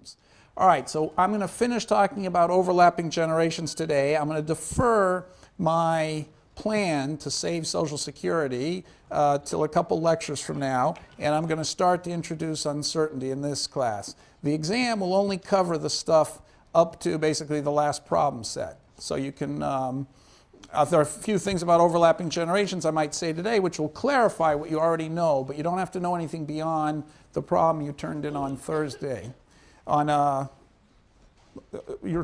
problems. All right, so I'm going to finish talking about overlapping generations today. I'm going to defer my plan to save Social Security till a couple lectures from now, and I'm going to start to introduce uncertainty in this class. The exam will only cover the stuff up to basically the last problem set. So you can, there are a few things about overlapping generations I might say today which will clarify what you already know, but you don't have to know anything beyond the problem you turned in on Thursday. You're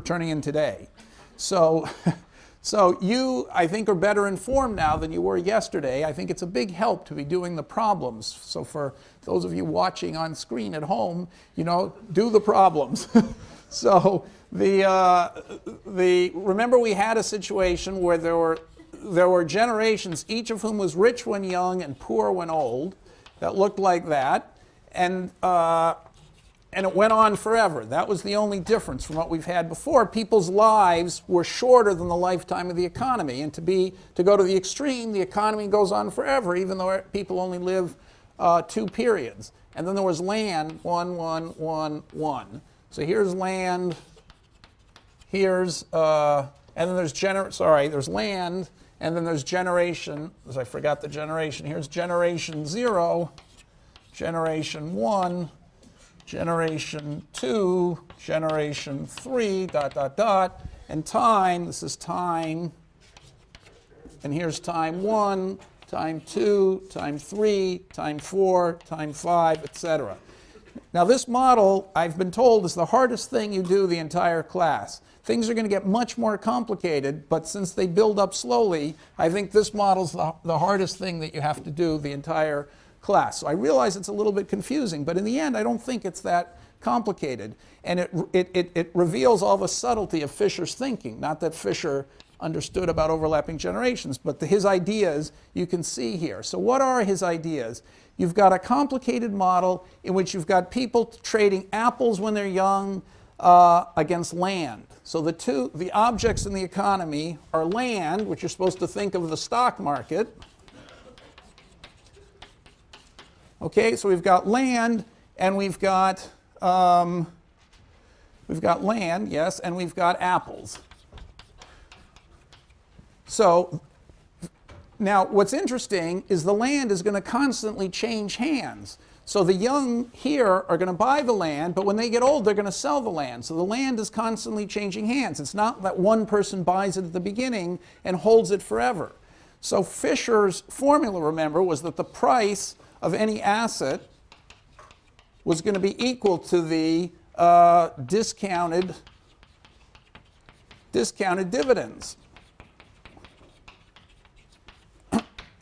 turning in today. So you, I think, are better informed now than you were yesterday. I think it's a big help to be doing the problems. So for those of you watching on screen at home, you know, do the problems. So remember we had a situation where there were generations, each of whom was rich when young and poor when old, that looked like that, and it went on forever. That was the only difference from what we've had before. People's lives were shorter than the lifetime of the economy, and to go to the extreme, the economy goes on forever, even though people only live 2 periods. And then there was land, 1, 1, 1, 1. So here's land, here's, and then there's there's land, and then there's generation, as I forgot the generation. Here's generation 0, generation 1, generation 2, generation 3, ... And time, this is time, and here's time 1, time 2, time 3, time 4, time 5, etc. Now this model, I've been told, is the hardest thing you do the entire class. Things are going to get much more complicated, but since they build up slowly, I think this model's the hardest thing that you have to do the entire class. So I realize it's a little bit confusing, but in the end, I don't think it's that complicated. And it reveals all the subtlety of Fisher's thinking. Not that Fisher understood about overlapping generations, but his ideas you can see here. So what are his ideas? You've got a complicated model in which you've got people trading apples when they're young against land. So the objects in the economy are land, which you're supposed to think of the stock market. Okay, so we've got land, and we've got land, yes, and we've got apples. So now what's interesting is the land is going to constantly change hands. So the young here are going to buy the land, but when they get old, they're going to sell the land. So the land is constantly changing hands. It's not that one person buys it at the beginning and holds it forever. So Fisher's formula, remember, was that the price of any asset was going to be equal to the discounted dividends.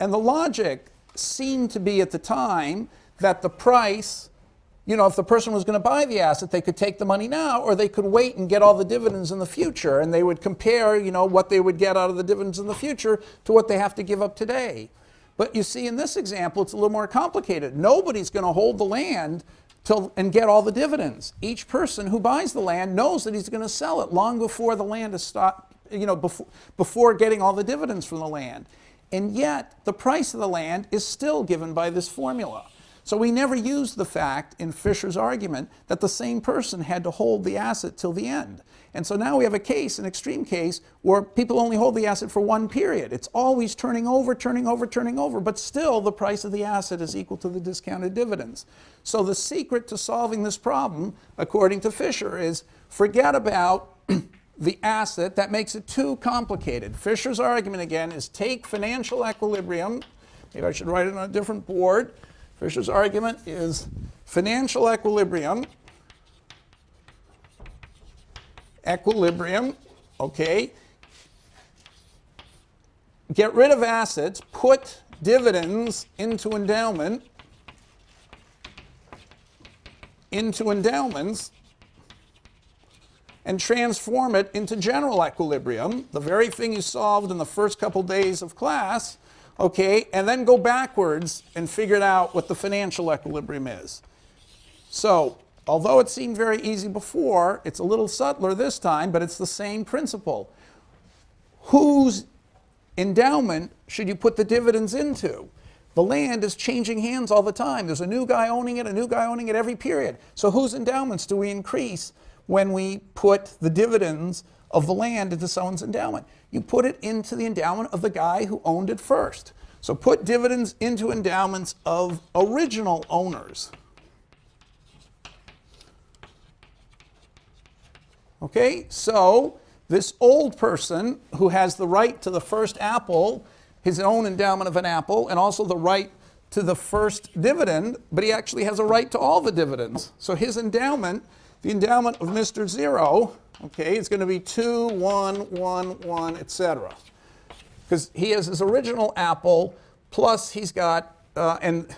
And the logic seemed to be at the time that the price, you know, if the person was going to buy the asset, they could take the money now, or they could wait and get all the dividends in the future, and they would compare, you know, what they would get out of the dividends in the future to what they have to give up today. But you see, in this example, it's a little more complicated. Nobody's going to hold the land and get all the dividends. Each person who buys the land knows that he's going to sell it long before the land is stopped, you know, before getting all the dividends from the land. And yet, the price of the land is still given by this formula. So we never used the fact in Fisher's argument that the same person had to hold the asset till the end. And so now we have a case, an extreme case, where people only hold the asset for 1 period. It's always turning over, turning over, turning over, but still the price of the asset is equal to the discounted dividends. So the secret to solving this problem, according to Fisher, is forget about the asset. That makes it too complicated. Fisher's argument, again, is take financial equilibrium. Maybe I should write it on a different board. Fisher's argument is financial equilibrium, okay. Get rid of assets, put dividends into endowments, and transform it into general equilibrium, the very thing you solved in the first couple days of class, okay, and then go backwards and figure out what the financial equilibrium is. So, although it seemed very easy before, it's a little subtler this time, but it's the same principle. Whose endowment should you put the dividends into? the land is changing hands all the time. There's a new guy owning it, a new guy owning it every period. So whose endowments do we increase when we put the dividends of the land into someone's endowment? You put it into the endowment of the guy who owned it first. So put dividends into endowments of original owners. Okay, so this old person who has the right to the first apple, his own endowment of an apple, and also the right to the first dividend, but he actually has a right to all the dividends. So his endowment, the endowment of Mr. Zero, okay, is going to be 2, 1, 1, 1, etc. Because he has his original apple, plus he's got, and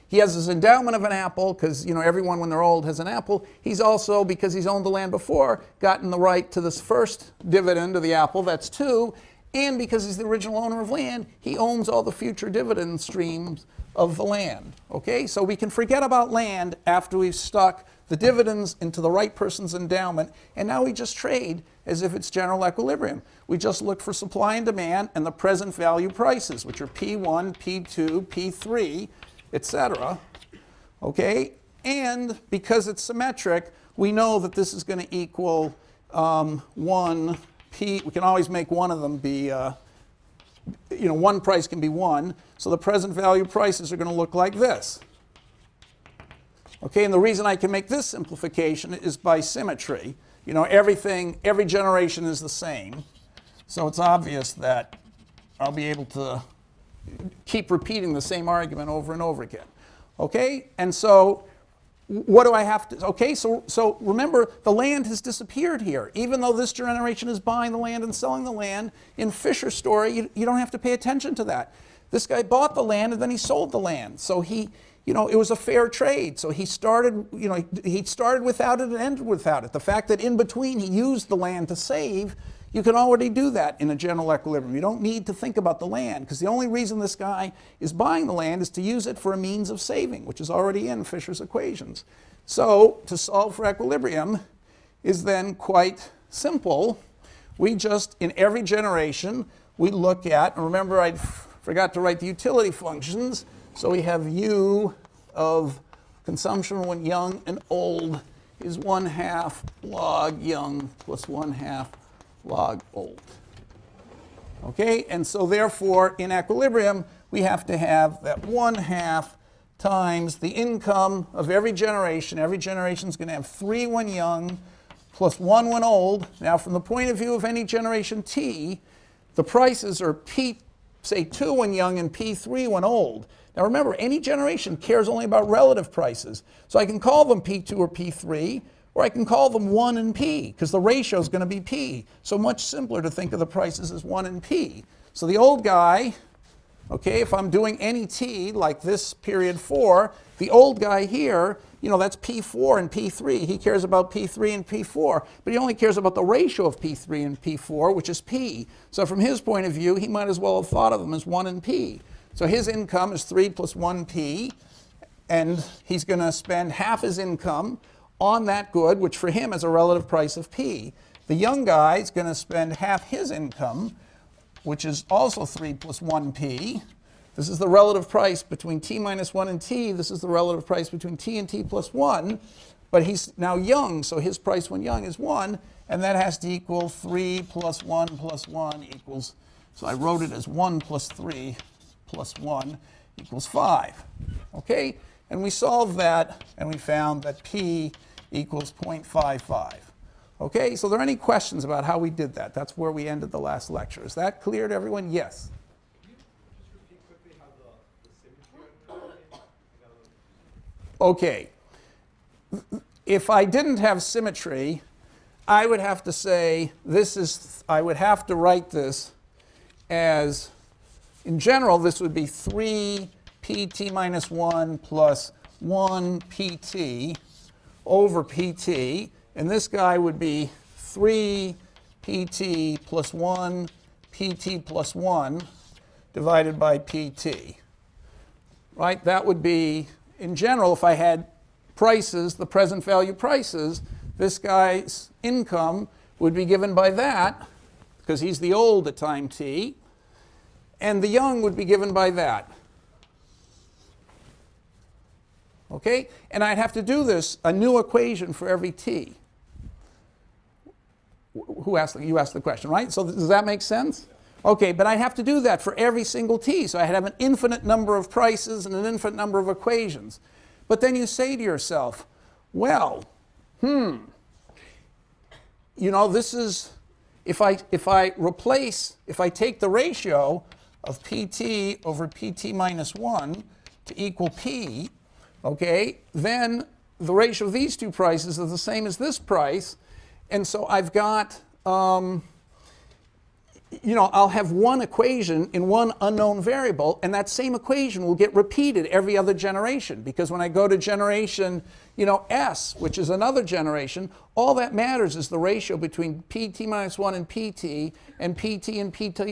he has his endowment of an apple, because everyone when they're old has an apple. He's also, because he's owned the land before, gotten the right to this first dividend of the apple, that's 2, and because he's the original owner of land, he owns all the future dividend streams of the land. Okay, so we can forget about land after we've stuck the dividends into the right person's endowment, and now we just trade as if it's general equilibrium. We just look for supply and demand and the present value prices, which are P1, P2, P3, etc. Okay, and because it's symmetric, we know that this is going to equal 1 P. We can always make one of them be, one price can be 1. So the present value prices are going to look like this. Okay, and the reason I can make this simplification is by symmetry. Every generation is the same. So it's obvious that I'll be able to keep repeating the same argument over and over again. Okay, and so what do I have to, okay, so remember, the land has disappeared here. Even though this generation is buying the land and selling the land, in Fisher's story, you don't have to pay attention to that. This guy bought the land and then he sold the land. So he, it was a fair trade. So he started, he started without it and ended without it. The fact that in between he used the land to save, you can already do that in a general equilibrium. You don't need to think about the land, because the only reason this guy is buying the land is to use it for a means of saving, which is already in Fisher's equations. So to solve for equilibrium is then quite simple. We just, in every generation, we look at, and remember I forgot to write the utility functions, so we have U of consumption when young and old is 1/2 log young plus 1/2 log old. Okay, and so therefore in equilibrium we have to have that 1/2 times the income of every generation. Every generation is going to have 3 when young plus 1 when old. Now from the point of view of any generation T, the prices are P, say 2 when young and P3 when old. Now remember, any generation cares only about relative prices. So I can call them P2 or P3, or I can call them 1 and P, because the ratio is going to be P. So much simpler to think of the prices as 1 and P. So the old guy, okay, if I'm doing any T, like this period 4, the old guy here, that's P4 and P3. He cares about P3 and P4, but he only cares about the ratio of P3 and P4, which is P. So from his point of view, he might as well have thought of them as 1 and P. So his income is 3 plus 1P, and he's going to spend half his income on that good, which for him is a relative price of P. The young guy is going to spend half his income, which is also 3 plus 1P. This is the relative price between T minus 1 and T. This is the relative price between T and T plus 1. But he's now young, so his price when young is 1, and that has to equal 3 plus 1 plus 1 equals, so I wrote it as 1 plus 3 plus 1 equals 5. Okay? And we solved that, and we found that P equals 0.55. Okay? So are there any questions about how we did that? That's where we ended the last lecture. Is that clear to everyone? Yes? Can you just repeat quickly how the symmetry Okay. If I didn't have symmetry, I would have to say this is, I would have to write this as, in general, this would be 3 pt minus 1 plus 1 pt over pt. And this guy would be 3 pt plus 1 pt plus 1 divided by pt. Right? That would be, in general, if I had prices, the present value prices, this guy's income would be given by that, because he's the old at time t. and the young would be given by that. Okay? And I'd have to do this, a new equation for every t. You asked the question, right? So does that make sense? Okay, but I have to do that for every single t. So I have an infinite number of prices and an infinite number of equations. But then you say to yourself, well, you know, this is, if I take the ratio of pt over pt minus 1 to equal p, okay, then the ratio of these two prices is the same as this price. And so I've got, you know, I'll have one equation in one unknown variable, and that same equation will get repeated every other generation. Because when I go to generation, you know, s, which is another generation, all that matters is the ratio between pt minus 1 and pt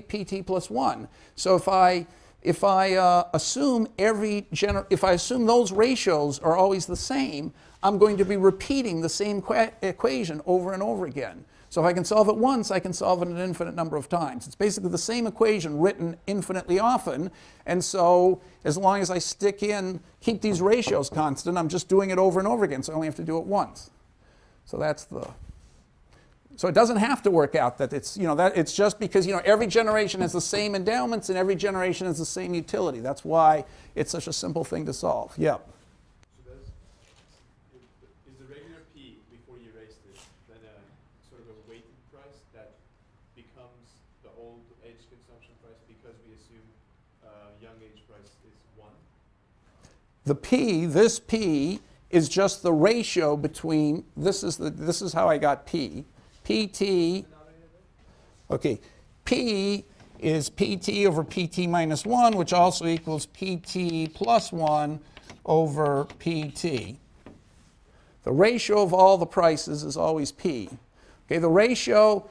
pt plus 1. So if I assume those ratios are always the same, I'm going to be repeating the same equation over and over again. So if I can solve it once, I can solve it an infinite number of times. It's basically the same equation written infinitely often. And so as long as I keep these ratios constant, I'm just doing it over and over again. So I only have to do it once. So so it doesn't have to work out that it's, you know, that it's just because, you know, every generation has the same endowments and every generation has the same utility. That's why it's such a simple thing to solve. Yeah. So is the regular P before you erase this then a sort of a weighted price that becomes the old age consumption price because we assume young age price is 1? The P, this P, is just the ratio between, this is how I got P. PT, okay, P is PT over PT minus 1, which also equals PT plus 1 over PT. The ratio of all the prices is always P. Okay, the ratio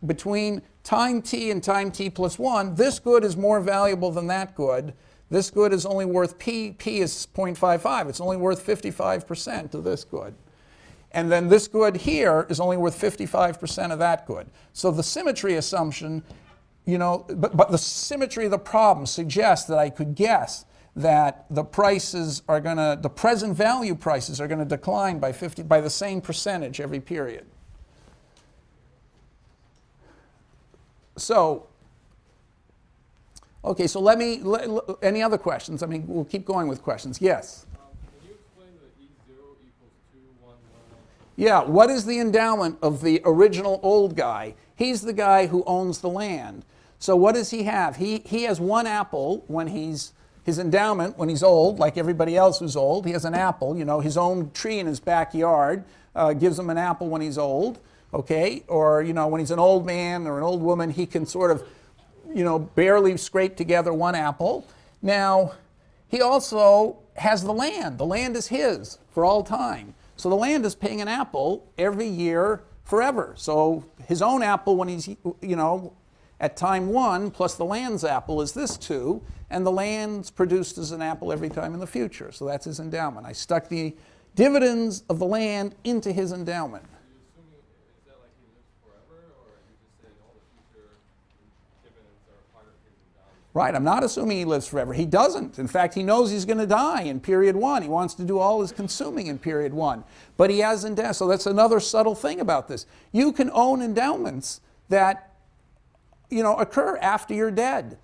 between time t and time t plus 1, this good is more valuable than that good. This good is only worth P is 0.55. It's only worth 55% of this good. And then this good here is only worth 55% of that good. So the symmetry assumption, you know, but the symmetry of the problem suggests that I could guess that the prices are going to, the present value prices are going to decline by the same percentage every period. So, okay, so any other questions? I mean, we'll keep going with questions. Yes? Yeah, what is the endowment of the original old guy? He's the guy who owns the land. So what does he have? He has one apple when his endowment, when he's old, like everybody else who's old. He has an apple, you know, his own tree in his backyard gives him an apple when he's old, okay? Or, you know, when he's an old man or an old woman, he can sort of, you know, barely scrape together one apple. Now, he also has the land. The land is his for all time. So the land is paying an apple every year forever. So his own apple when he's, you know, at time 1 plus the land's apple is this 2, and the land's produced as an apple every time in the future. So that's his endowment. I stuck the dividends of the land into his endowment. Are you assuming, is that like he lives forever, or are you just saying all the future dividends are part of his endowment? Right, I'm not assuming he lives forever. He doesn't. In fact, he knows he's going to die in period 1. He wants to do all his consuming in period 1. But he has endowments. So that's another subtle thing about this. You can own endowments that, you know, occur after you're dead.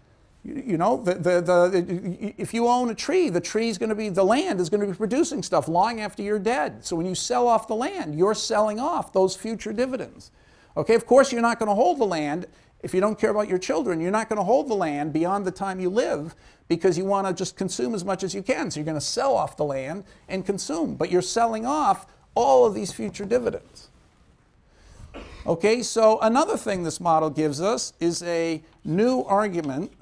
You know, if you own a tree, the land is going to be producing stuff long after you're dead. So when you sell off the land, you're selling off those future dividends. Okay, of course, you're not going to hold the land. If you don't care about your children, you're not going to hold the land beyond the time you live because you want to just consume as much as you can. So you're going to sell off the land and consume. But you're selling off all of these future dividends. Okay, so another thing this model gives us is a new argument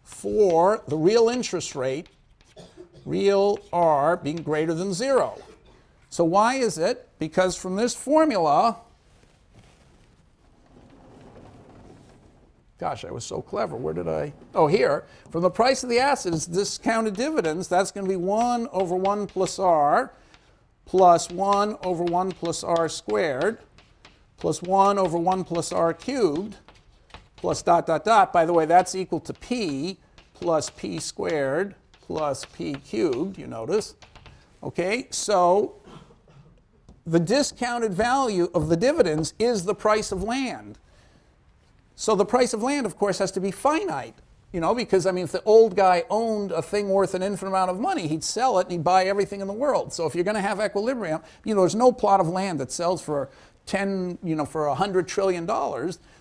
for the real interest rate, real R being greater than 0. So why is it? Because from this formula, gosh, I was so clever. Where did I? Oh, here. From the price of the asset is discounted dividends. That's going to be 1 over 1 plus R plus 1 over 1 plus R squared plus 1 over 1 plus R cubed plus dot, dot, dot. By the way, that's equal to P plus P squared plus P cubed, you notice. Okay, so the discounted value of the dividends is the price of land. So the price of land, of course, has to be finite, you know, because, I mean, if the old guy owned a thing worth an infinite amount of money, he'd sell it and he'd buy everything in the world. So if you're going to have equilibrium, you know, there's no plot of land that sells for for $100 trillion.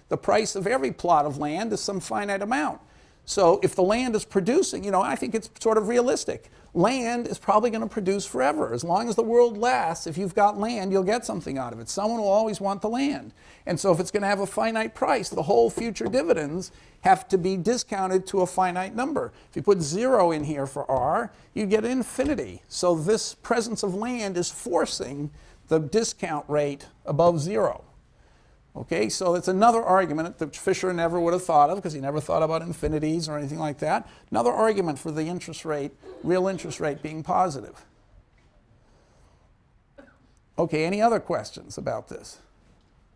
The price of every plot of land is some finite amount. So if the land is producing, you know, I think it's sort of realistic. Land is probably going to produce forever. As long as the world lasts, if you've got land, you'll get something out of it. Someone will always want the land. And so if it's going to have a finite price, the whole future dividends have to be discounted to a finite number. If you put 0 in here for R, you get infinity. So this presence of land is forcing the discount rate above 0. Okay, so that's another argument that Fisher never would have thought of, because he never thought about infinities or anything like that. Another argument for the interest rate, real interest rate, being positive. Okay, any other questions about this?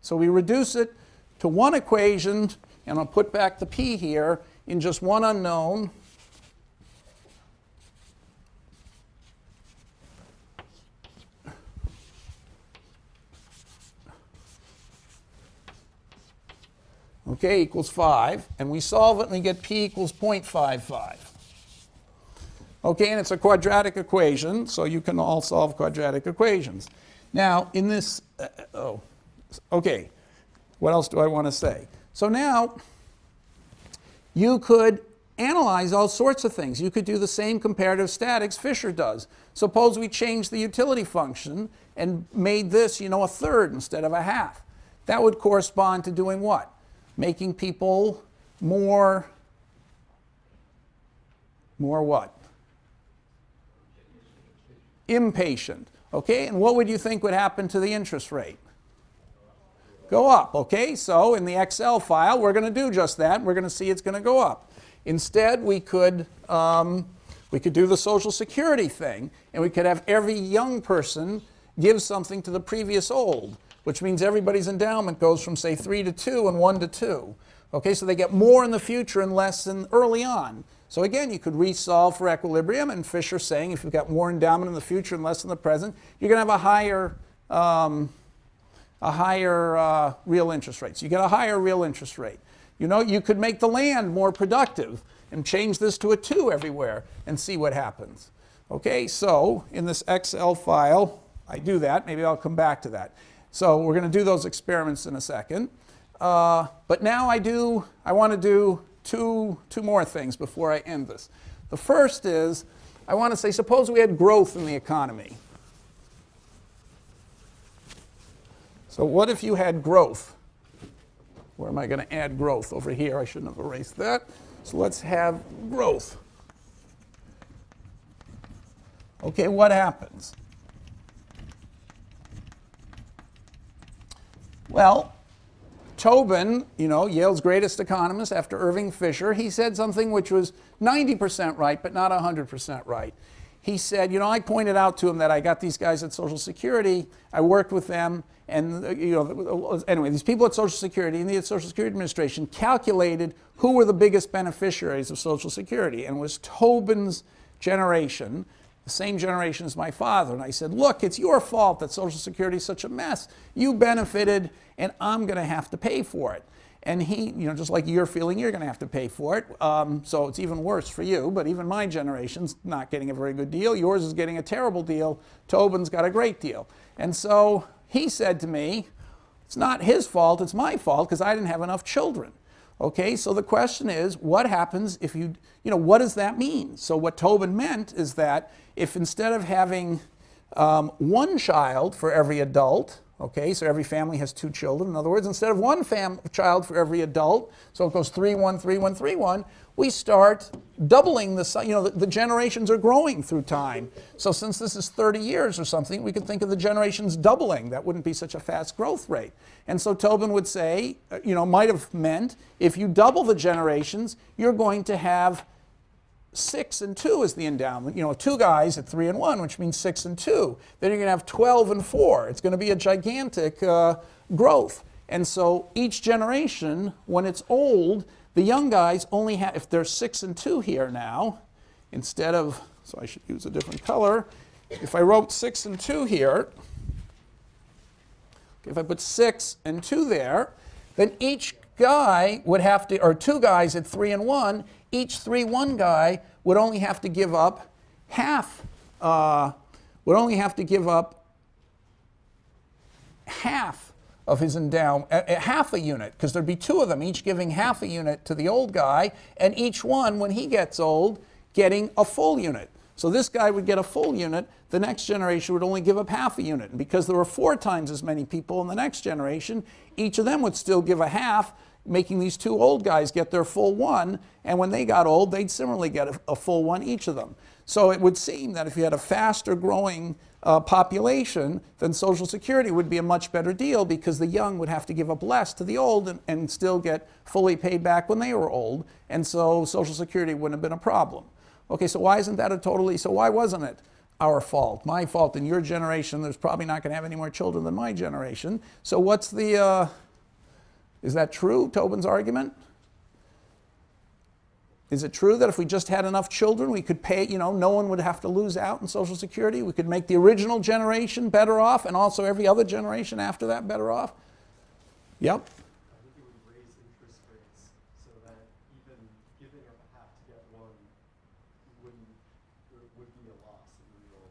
So we reduce it to one equation, and I'll put back the P here in just one unknown. Okay, equals 5, and we solve it and we get P equals 0.55. Okay, and it's a quadratic equation, so you can all solve quadratic equations. Now, in this, okay, what else do I want to say? So now, you could analyze all sorts of things. You could do the same comparative statics Fisher does. Suppose we changed the utility function and made this, you know, a third instead of a half. That would correspond to doing what? Making people more what? Impatient. Okay, and what would you think would happen to the interest rate? Go up. Okay, so in the Excel file, we're going to do just that. We're going to see it's going to go up. Instead, we could do the Social Security thing, and we could have every young person give something to the previous old, which means everybody's endowment goes from, say, 3 to 2 and 1 to 2. Okay, so they get more in the future and less in early on. So again, you could resolve for equilibrium, and Fisher's saying if you've got more endowment in the future and less in the present, you're going to have a higher real interest rate. So you get a higher real interest rate. You know, you could make the land more productive and change this to a 2 everywhere and see what happens. Okay, so in this Excel file, I do that. Maybe I'll come back to that. So we're going to do those experiments in a second. But now I want to do two more things before I end this. The first is, I want to say, suppose we had growth in the economy. So what if you had growth? Where am I going to add growth? Over here. I shouldn't have erased that. So let's have growth. Okay, what happens? Well, Tobin, you know, Yale's greatest economist after Irving Fisher, he said something which was 90% right, but not 100% right. He said, you know, I pointed out to him that I got these guys at Social Security, I worked with them, and, you know, anyway, these people at Social Security and the Social Security Administration calculated who were the biggest beneficiaries of Social Security, and it was Tobin's generation, the same generation as my father. And I said, look, it's your fault that Social Security is such a mess. You benefited, and I'm going to have to pay for it. And he, you know, just like you're feeling you're going to have to pay for it, so it's even worse for you. But even my generation's not getting a very good deal. Yours is getting a terrible deal. Tobin's got a great deal. And so he said to me, it's not his fault, it's my fault, because I didn't have enough children. Okay, so the question is, what happens if you know, what does that mean? So what Tobin meant is that if instead of having one child for every adult, okay, so every family has 2 children. In other words, instead of one child for every adult, so it goes 3, 1, 3, 1, 3, 1, we start doubling the, you know, the generations are growing through time. So since this is 30 years or something, we could think of the generations doubling. That wouldn't be such a fast growth rate. And so Tobin would say, you know, might have meant if you double the generations, you're going to have 6 and 2 is the endowment. You know, 2 guys at 3 and 1, which means 6 and 2. Then you're going to have 12 and 4. It's going to be a gigantic growth. And so each generation, when it's old, the young guys only have, if there's 6 and 2 here now, instead of, so I should use a different color. If I wrote 6 and 2 here, if I put 6 and 2 there, then each guy would have to, or 2 guys at 3 and 1, each 3-1 guy would only have to give up half, half of his endowment, half a unit, because there'd be 2 of them, each giving half a unit to the old guy, and each one, when he gets old, getting a full unit. So this guy would get a full unit, the next generation would only give up half a unit. And because there were 4 times as many people in the next generation, each of them would still give a half, making these 2 old guys get their full 1, and when they got old, they'd similarly get a full 1 each of them. So it would seem that if you had a faster growing population, then Social Security would be a much better deal, because the young would have to give up less to the old and still get fully paid back when they were old, and so Social Security wouldn't have been a problem. Okay, so why isn't that so why wasn't it our fault, my fault? In your generation, there's probably not going to have any more children than my generation. So what's the, is that true, Tobin's argument? Is it true that if we just had enough children, we could pay, no one would have to lose out in Social Security? We could make the original generation better off, and also every other generation after that better off? Yep. I think it would raise interest rates so that even giving up a half to get one would be a loss in the real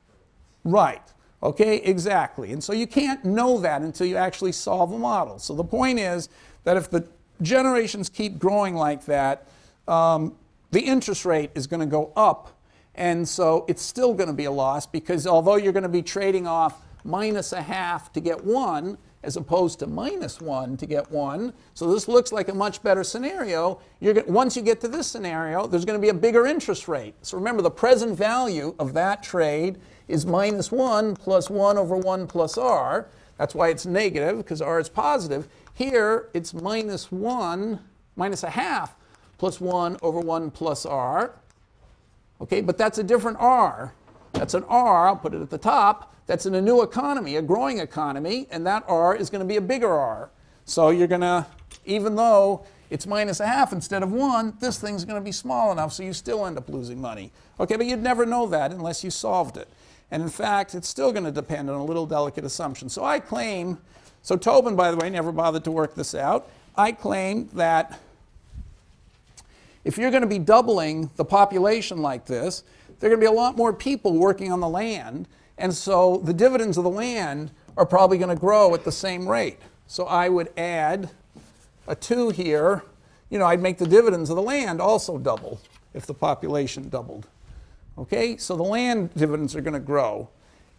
terms. Right. Okay, exactly. And so you can't know that until you actually solve the model. So the point is that if the generations keep growing like that, the interest rate is going to go up, and so it's still going to be a loss, because although you're going to be trading off minus a half to get 1 as opposed to minus 1 to get 1, so this looks like a much better scenario. Once you get to this scenario, there's going to be a bigger interest rate. So remember, the present value of that trade is minus 1 plus 1 over 1 plus r. That's why it's negative, because r is positive. Here, it's minus a half plus 1 over 1 plus r. Okay, but that's a different r. That's an r, I'll put it at the top. That's in a new economy, a growing economy, and that r is going to be a bigger r. So you're going to, even though it's minus a half instead of 1, this thing's going to be small enough, so you still end up losing money. Okay, but you'd never know that unless you solved it. And in fact, it's still going to depend on a little delicate assumption. So I claim, so Tobin, by the way, never bothered to work this out. I claim that if you're going to be doubling the population like this, there are going to be a lot more people working on the land, and so the dividends of the land are probably going to grow at the same rate. So I would add a 2 here. I'd make the dividends of the land also double if the population doubled. Okay, so the land dividends are going to grow.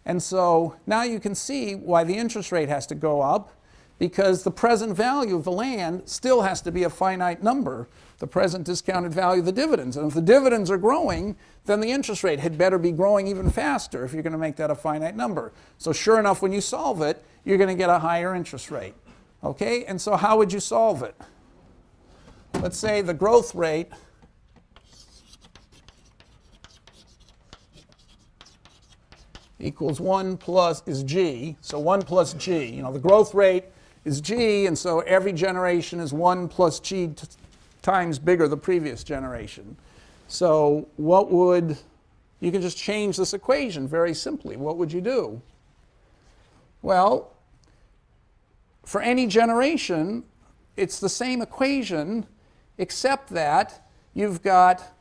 And so now you can see why the interest rate has to go up, because the present value of the land still has to be a finite number, the present discounted value of the dividends. And if the dividends are growing, then the interest rate had better be growing even faster if you're going to make that a finite number. So sure enough, when you solve it, you're going to get a higher interest rate. Okay, and so how would you solve it? Let's say the growth rate equals 1 plus is g. So 1 plus g. The growth rate is g, and so every generation is 1 plus g times bigger the previous generation. So you can just change this equation very simply. What would you do? Well, for any generation, it's the same equation, except that you've got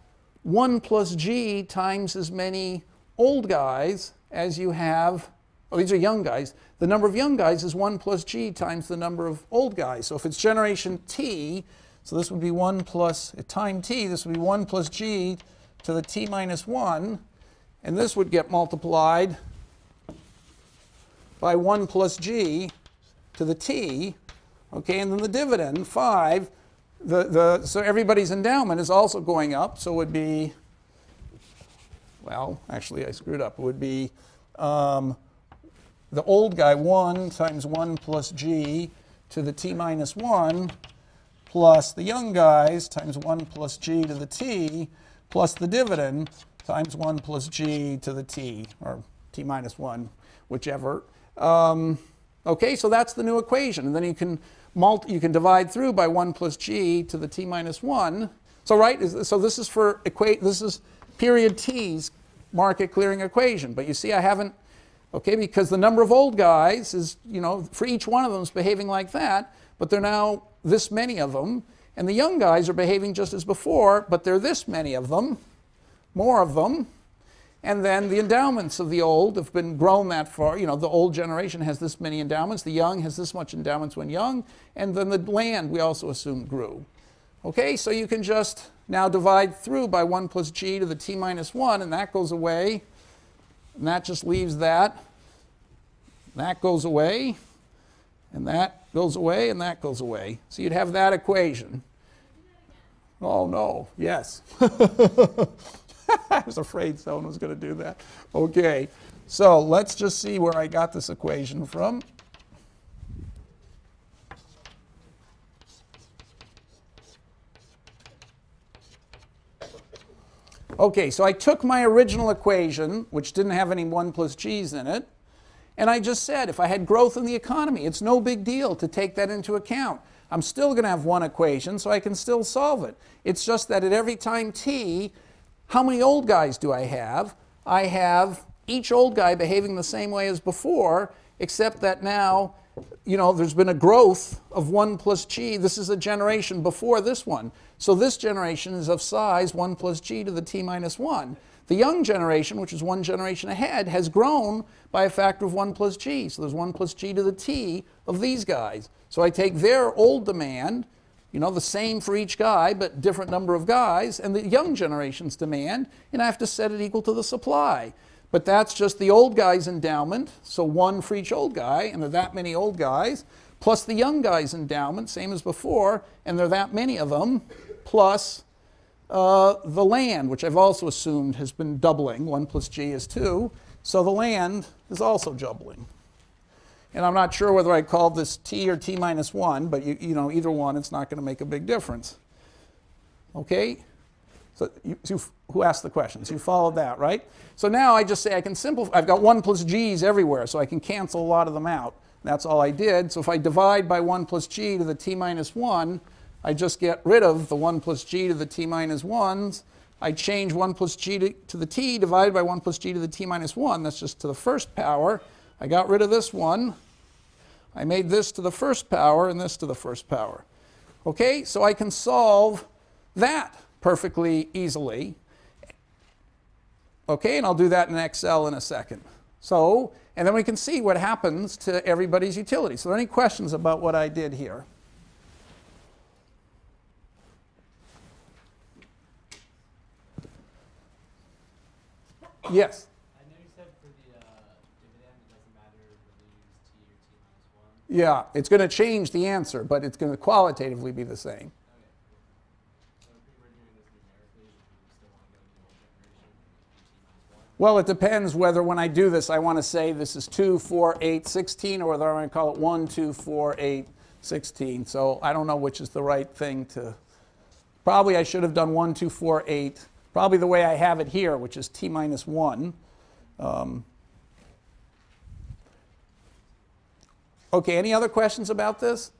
1 plus g times as many old guys as you have, these are young guys. The number of young guys is 1 plus g times the number of old guys. So if it's generation t, so this would be 1 plus, at time t, this would be 1 plus g to the t minus 1, and this would get multiplied by 1 plus g to the t, okay, and then the dividend, 5, so everybody's endowment is also going up, so it would be, well, actually I screwed up, it would be the old guy 1 times 1 plus g to the t minus 1 plus the young guys times 1 plus g to the t plus the dividend times 1 plus g to the t, or t minus 1, whichever. Okay, so that's the new equation. And then you can divide through by 1 plus g to the t minus 1. So so this is for this is period t's market clearing equation. But you see I haven't, okay, because the number of old guys is, for each one of them is behaving like that, but they're now this many of them. And the young guys are behaving just as before, but there are this many of them, more of them. And then the endowments of the old have been grown that far. The old generation has this many endowments. The young has this much endowments when young. And then the land, we also assumed, grew. Okay, so you can just now divide through by 1 plus g to the t minus 1, and that goes away. And that just leaves that. That goes away. And that goes away, and that goes away. So you'd have that equation. Oh, no. Yes. I was afraid someone was going to do that. Okay. So let's just see where I got this equation from. Okay, so I took my original equation, which didn't have any 1 plus g's in it, and I just said if I had growth in the economy, it's no big deal to take that into account. I'm still going to have one equation, so I can still solve it. It's just that at every time t, how many old guys do I have? I have each old guy behaving the same way as before, except that now, there's been a growth of 1 plus g. This is a generation before this one. So this generation is of size 1 plus g to the t minus 1. The young generation, which is one generation ahead, has grown by a factor of 1 plus g. So there's 1 plus g to the t of these guys. So I take their old demand, the same for each guy, but different number of guys, and the young generation's demand, and I have to set it equal to the supply. But that's just the old guy's endowment, so 1 for each old guy, and there are that many old guys, plus the young guy's endowment, same as before, and there are that many of them, plus the land, which I've also assumed has been doubling. 1 plus g is 2, so the land is also doubling. And I'm not sure whether I call this t or t minus 1, but either one, it's not going to make a big difference. Okay? So who asked the questions? You followed that, right? So now I just say I can simplify. I've got 1 plus g's everywhere, so I can cancel a lot of them out. That's all I did. So if I divide by 1 plus g to the t minus 1, I just get rid of the 1 plus g to the t minus 1s. I change 1 plus g to the t divided by 1 plus g to the t minus 1. That's just to the first power. I got rid of this one. I made this to the first power and this to the first power. Okay, so I can solve that perfectly easily. Okay, and I'll do that in Excel in a second. So, and then we can see what happens to everybody's utility. So are there any questions about what I did here? Yes? I know you said for the dividend it doesn't matter whether you use t or t minus 1. Yeah, it's going to change the answer, but it's going to qualitatively be the same. Okay. So if we were doing this numerically, would we still want to go to the old generation and t minus 1? Well, it depends whether when I do this I want to say this is 2, 4, 8, 16, or whether I want to call it 1, 2, 4, 8, 16. So I don't know which is the right thing to... Probably I should have done 1, 2, 4, 8. Probably the way I have it here, which is t minus 1. Okay, any other questions about this?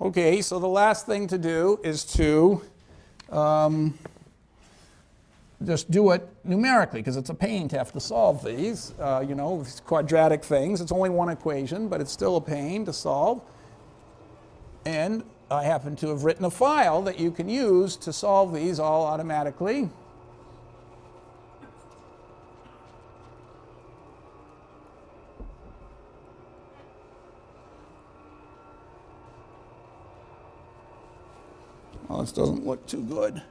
Okay, so the last thing to do is to just do it numerically, because it's a pain to have to solve these. These quadratic things. It's only one equation, but it's still a pain to solve. And I happen to have written a file that you can use to solve these all automatically. Well, this doesn't look too good.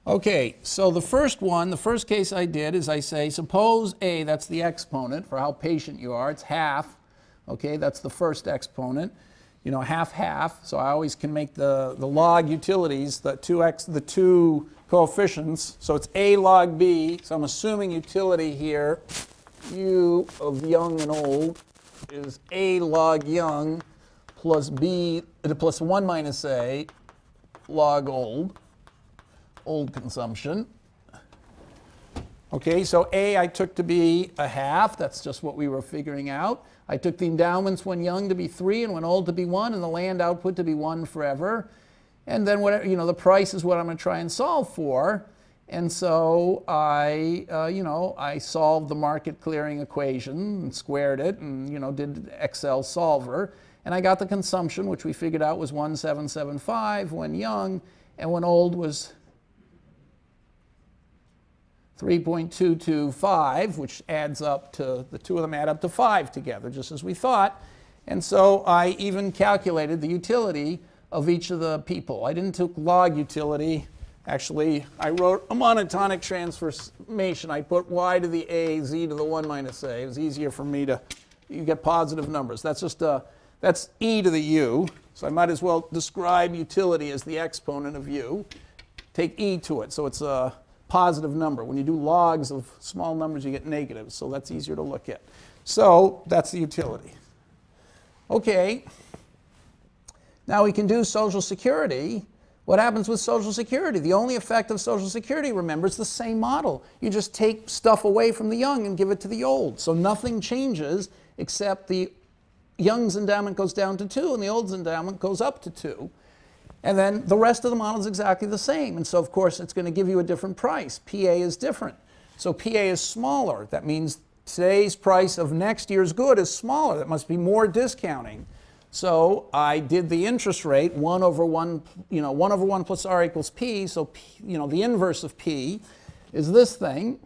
Okay, so the first case I did is I say, suppose A, that's the exponent for how patient you are, it's half. Okay, that's the first exponent. Half, half, so I always can make the log utilities, the two coefficients. So it's A log B, so I'm assuming utility here, U of young and old, is A log young plus B plus 1 minus A log old consumption. Okay, so A I took to be a half. That's just what we were figuring out. I took the endowments when young to be 3 and when old to be 1, and the land output to be 1 forever. And then whatever, the price is what I'm going to try and solve for. And so I solved the market clearing equation and squared it and, did Excel solver. And I got the consumption, which we figured out was 1775 when young, and when old was 3.225, which adds up to, the two of them add up to 5 together, just as we thought. And so I even calculated the utility of each of the people. I didn't take log utility. Actually, I wrote a monotonic transformation. I put y to the a, z to the 1 minus a. It was easier for me to, you get positive numbers. That's just that's e to the u. So I might as well describe utility as the exponent of u. Take e to it, so it's a positive number. When you do logs of small numbers, you get negatives, so that's easier to look at. So that's the utility. Okay. Now we can do Social Security. What happens with Social Security? The only effect of Social Security, remember, is the same model. You just take stuff away from the young and give it to the old. So nothing changes except the young's endowment goes down to 2 and the old's endowment goes up to 2. And then the rest of the model is exactly the same. And so, of course, it's going to give you a different price. PA is different. So PA is smaller. That means today's price of next year's good is smaller. That must be more discounting. So I did the interest rate, 1 over 1, 1 over 1 plus R equals P. So, the inverse of P is this thing.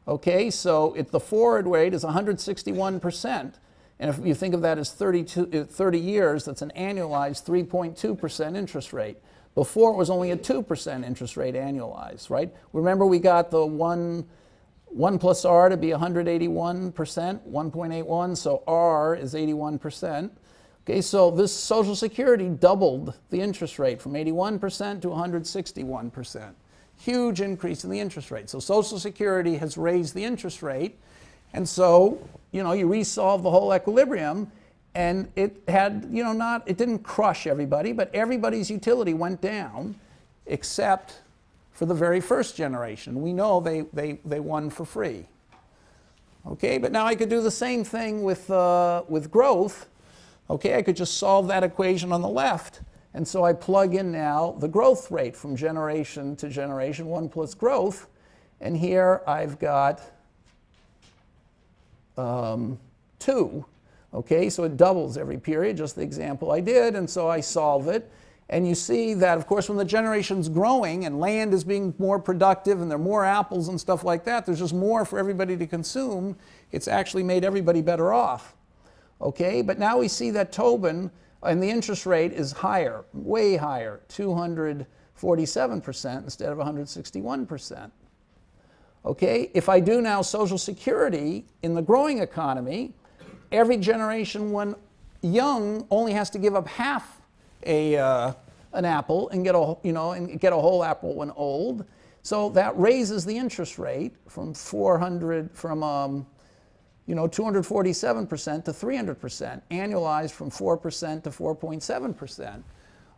Okay, so the forward rate is 161%. And if you think of that as 30 years, that's an annualized 3.2% interest rate. Before, it was only a 2% interest rate annualized, right? Remember, we got the 1 plus R to be 181%, 1.81, so R is 81%. Okay, so this Social Security doubled the interest rate from 81% to 161%. Huge increase in the interest rate. So Social Security has raised the interest rate. And so, you resolve the whole equilibrium, and it had, it didn't crush everybody, but everybody's utility went down, except for the very first generation. We know they won for free. Okay, but now I could do the same thing with growth. Okay, I could just solve that equation on the left, and so I plug in now the growth rate from generation to generation, 1 plus growth, and here I've got 2. Okay, so it doubles every period, just the example I did, and so I solve it. And you see that, of course, when the generation's growing and land is being more productive and there are more apples and stuff like that, there's just more for everybody to consume. It's actually made everybody better off. Okay, but now we see that Tobin, and the interest rate is higher, way higher, 247% instead of 161%. Okay, if I do now Social Security in the growing economy, every generation when young only has to give up half an apple and get a whole apple when old. So that raises the interest rate from 247% to 300%, annualized from 4% to 4.7%.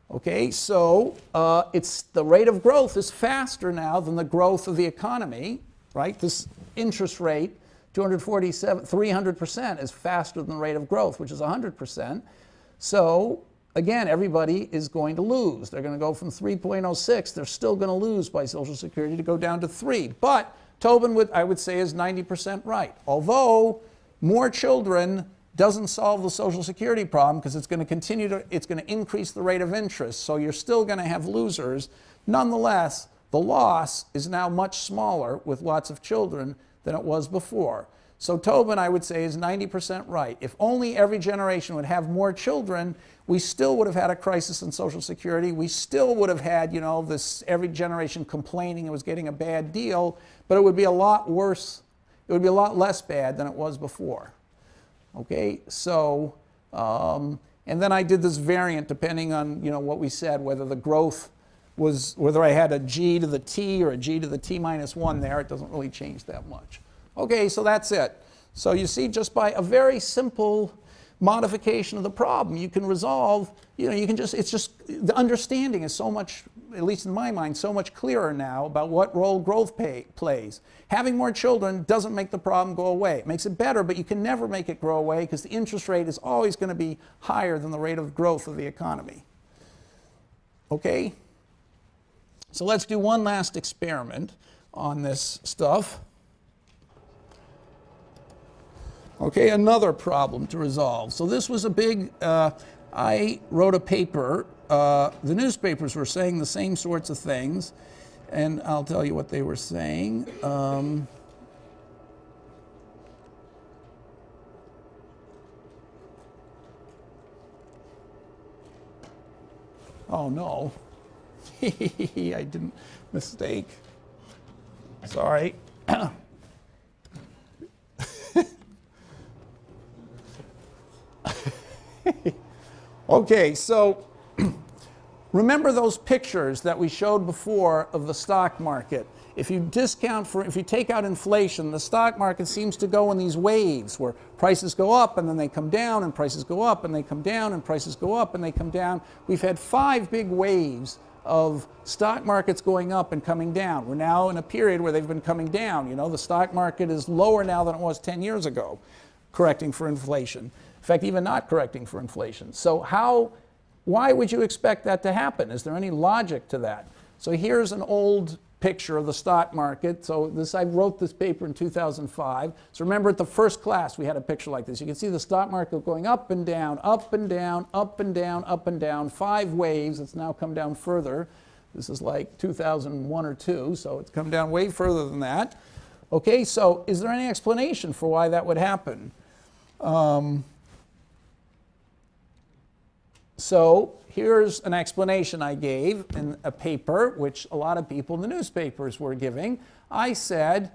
Okay, so the rate of growth is faster now than the growth of the economy, right? This interest rate, 300% is faster than the rate of growth, which is 100%. So again, everybody is going to lose. They're going to go from 3.06. They're still going to lose by Social Security to go down to 3. But Tobin, I would say, is 90% right. Although more children doesn't solve the Social Security problem because it's going to increase the rate of interest. So you're still going to have losers. Nonetheless, the loss is now much smaller with lots of children than it was before. So Tobin, I would say, is 90% right. If only every generation would have more children, we still would have had a crisis in Social Security. We still would have had, every generation complaining it was getting a bad deal, but it would be a lot worse. It would be a lot less bad than it was before. Okay, so, and then I did this variant depending on, what we said, whether the growth was, whether I had a g to the t or a g to the t minus 1 there. It doesn't really change that much. Okay, so that's it. So you see, just by a very simple modification of the problem. You can resolve, you can just, it's just, the understanding is so much, at least in my mind, so much clearer now about what role growth plays. Having more children doesn't make the problem go away. It makes it better, but you can never make it grow away because the interest rate is always going to be higher than the rate of growth of the economy. Okay? So let's do one last experiment on this stuff. Okay, another problem to resolve. So this was a big, I wrote a paper. The newspapers were saying the same sorts of things, and I'll tell you what they were saying. Oh no, I didn't mistake. Sorry. Okay, so remember those pictures that we showed before of the stock market. If you if you take out inflation, the stock market seems to go in these waves where prices go up and then they come down, and prices go up and they come down, and prices go up and they come down. We've had 5 big waves of stock markets going up and coming down. We're now in a period where they've been coming down. The stock market is lower now than it was 10 years ago, correcting for inflation. In fact, even not correcting for inflation. So why would you expect that to happen? Is there any logic to that? So here's an old picture of the stock market. So I wrote this paper in 2005. So remember at the first class we had a picture like this. You can see the stock market going up and down, up and down, up and down, up and down, 5 waves. It's now come down further. This is like 2001 or 2, so it's come down way further than that. Okay, so is there any explanation for why that would happen? So here's an explanation I gave in a paper, which a lot of people in the newspapers were giving. I said,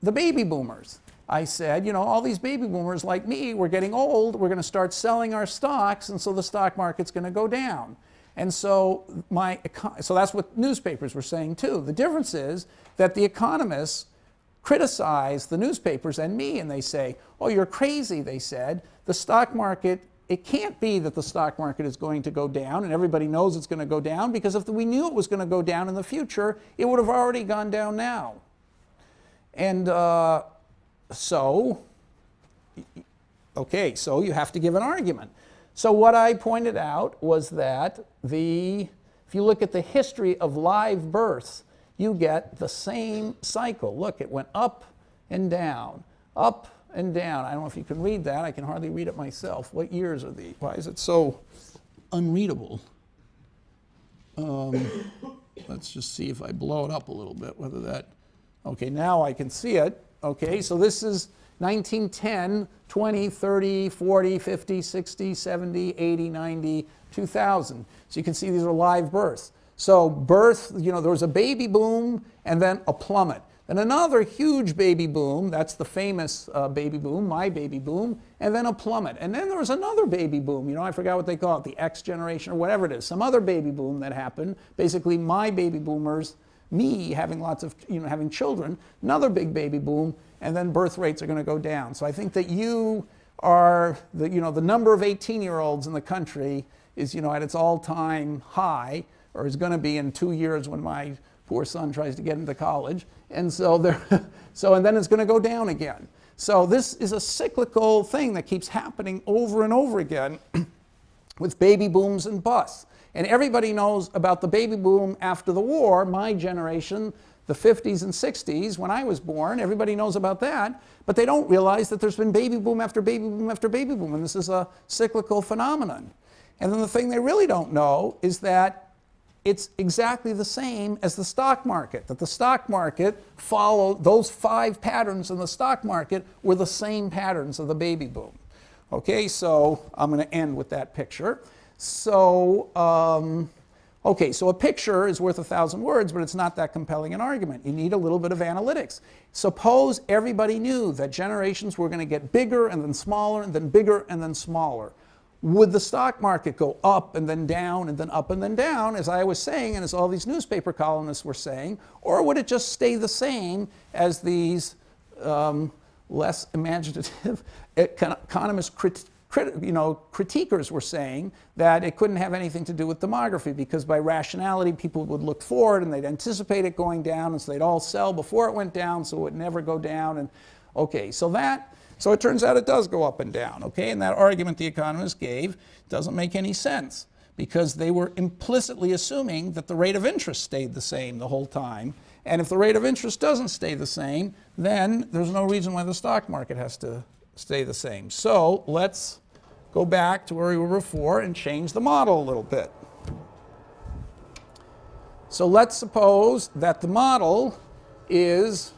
the baby boomers. I said, all these baby boomers like me, we're getting old, we're going to start selling our stocks, and so the stock market's going to go down. And so that's what newspapers were saying too. The difference is that the economists criticize the newspapers and me, and they say, oh, you're crazy, they said. The stock market, it can't be that the stock market is going to go down, and everybody knows it's going to go down, because if we knew it was going to go down in the future, it would have already gone down now. And so you have to give an argument. So what I pointed out was that if you look at the history of live births, you get the same cycle. Look, it went up and down, up and down. I don't know if you can read that. I can hardly read it myself. What years are these? Why is it so unreadable? Let's just see if I blow it up a little bit, whether that... Okay, now I can see it. Okay, so this is 1910, 20, 30, 40, 50, 60, 70, 80, 90, 2000. So you can see these are live births. So there was a baby boom and then a plummet. And another huge baby boom, that's the famous baby boom, my baby boom, and then a plummet. And then there was another baby boom, I forgot what they call it, the X generation or whatever it is, some other baby boom that happened. Basically my baby boomers, me having lots of, having children, another big baby boom, and then birth rates are going to go down. So I think that you are, the number of 18-year-olds in the country is, at its all-time high, or is going to be in 2 years when my poor son tries to get into college. And so and then it's going to go down again. So this is a cyclical thing that keeps happening over and over again with baby booms and busts. And everybody knows about the baby boom after the war, my generation, the 50s and 60s, when I was born. Everybody knows about that, but they don't realize that there's been baby boom after baby boom after baby boom, and this is a cyclical phenomenon. And then the thing they really don't know is that it's exactly the same as the stock market, that the stock market followed, those 5 patterns in the stock market were the same patterns of the baby boom. Okay, so I'm going to end with that picture. So, so a picture is worth 1,000 words, but it's not that compelling an argument. You need a little bit of analytics. Suppose everybody knew that generations were going to get bigger and then smaller and then bigger and then smaller. Would the stock market go up and then down and then up and then down, as I was saying and as all these newspaper columnists were saying, or would it just stay the same as these less imaginative economists critiquers were saying that it couldn't have anything to do with demography, because by rationality people would look forward and they'd anticipate it going down, and so they'd all sell before it went down so it would never go down. And okay, so it turns out it does go up and down. Okay, and that argument the economists gave doesn't make any sense, because they were implicitly assuming that the rate of interest stayed the same the whole time. And if the rate of interest doesn't stay the same, then there's no reason why the stock market has to stay the same. So let's go back to where we were before and change the model a little bit. So let's suppose that the model is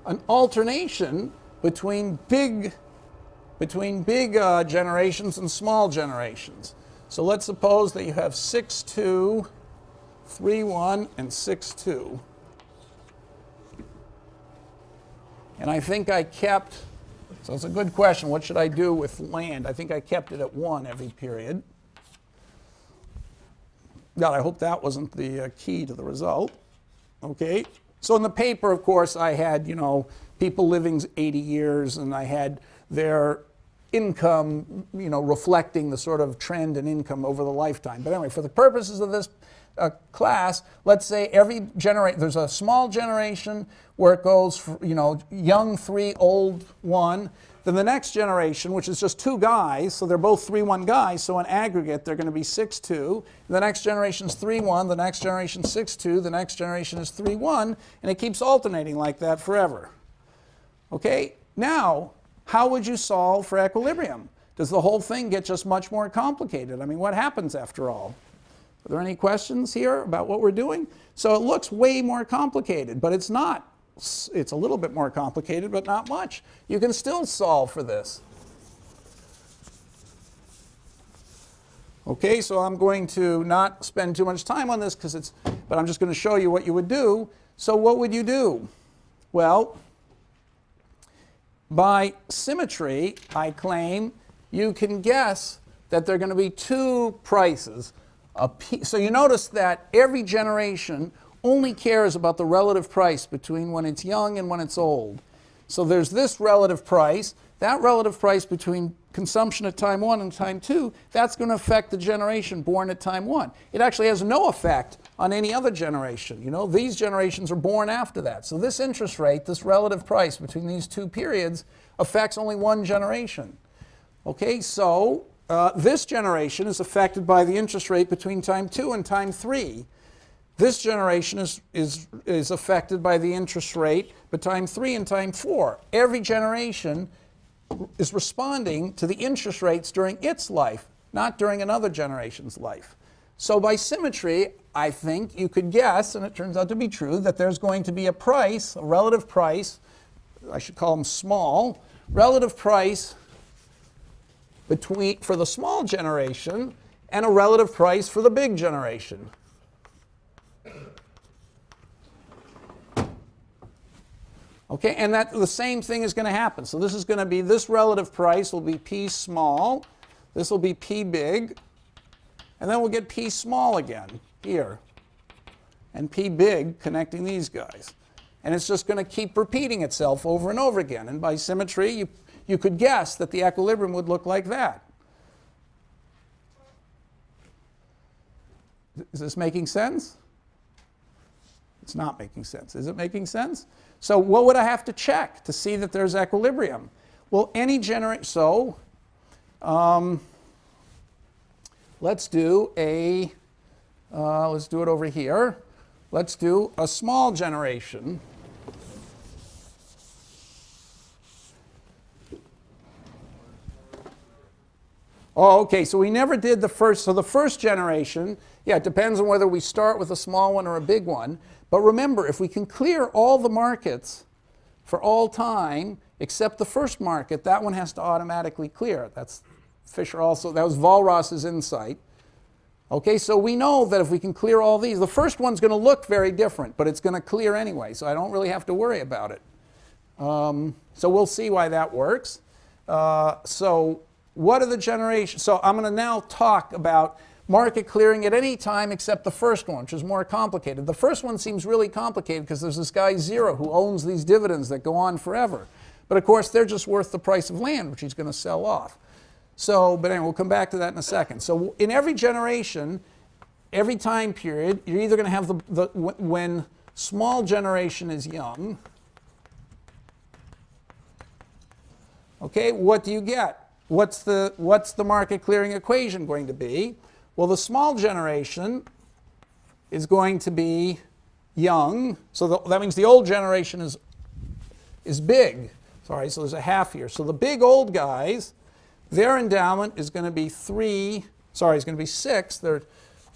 an alternation between big generations and small generations. So let's suppose that you have 6-2, 3-1, and 6-2. And I think I kept, so it's a good question, what should I do with land? I think I kept it at 1 every period. God, I hope that wasn't the key to the result. Okay, so in the paper, of course, I had, people living 80 years, and I had their income, reflecting the sort of trend in income over the lifetime. But anyway, for the purposes of this class, let's say there's a small generation where it goes for, young 3, old 1. Then the next generation, which is just 2 guys, so they're both 3-1 guys, so in aggregate they're going to be 6-2. The next generation is 3-1, the next generation 6-2, the next generation is 3-1, and it keeps alternating like that forever. Okay, now, how would you solve for equilibrium? Does the whole thing get just much more complicated? I mean, what happens after all? Are there any questions here about what we're doing? So it looks way more complicated, but it's not. It's a little bit more complicated, but not much. You can still solve for this. Okay, so I'm going to not spend too much time on this, but I'm just going to show you what you would do. So what would you do? Well, by symmetry, I claim you can guess that there are going to be 2 prices. So you notice that every generation only cares about the relative price between when it's young and when it's old. So there's this relative price. That relative price between consumption at time 1 and time 2, that's going to affect the generation born at time 1. It actually has no effect on any other generation. These generations are born after that. So this interest rate, this relative price between these 2 periods, affects only 1 generation. Okay, so this generation is affected by the interest rate between time 2 and time 3. This generation is affected by the interest rate between time 3 and time 4. Every generation is responding to the interest rates during its life, not during another generation's life. So by symmetry, I think you could guess, and it turns out to be true, that there's going to be a price, a relative price, I should call them small, relative price for the small generation and a relative price for the big generation. Okay, and the same thing is going to happen. So this is going to be, this relative price will be P small, this will be P big, and then we'll get P small again here, and P big connecting these guys. And it's just going to keep repeating itself over and over again. And by symmetry, you could guess that the equilibrium would look like that. Is this making sense? It's not making sense. Is it making sense? So what would I have to check to see that there's equilibrium? Well, any generation, so let's do it over here. Let's do a small generation. Oh, okay, so we never did the first. So the first generation, yeah, it depends on whether we start with a small one or a big one. But remember, if we can clear all the markets for all time except the first market, that one has to automatically clear. That's Fisher also, that was Walras's insight. Okay, so we know that if we can clear all these, the first one's going to look very different, but it's going to clear anyway, so I don't really have to worry about it. So we'll see why that works. So what are the generations? So I'm going to now talk about market clearing at any time except the first one, which is more complicated. The first one seems really complicated because there's this guy Zero who owns these dividends that go on forever. But of course, they're just worth the price of land, which he's going to sell off. So, but anyway, we'll come back to that in a second. So in every generation, every time period, you're either going to have when small generation is young, okay, what do you get? What's the market clearing equation going to be? Well, the small generation is going to be young, so that means the old generation is big. Sorry, so there's a half here. So the big old guys, their endowment is going to be 3, sorry, it's going to be 6. There are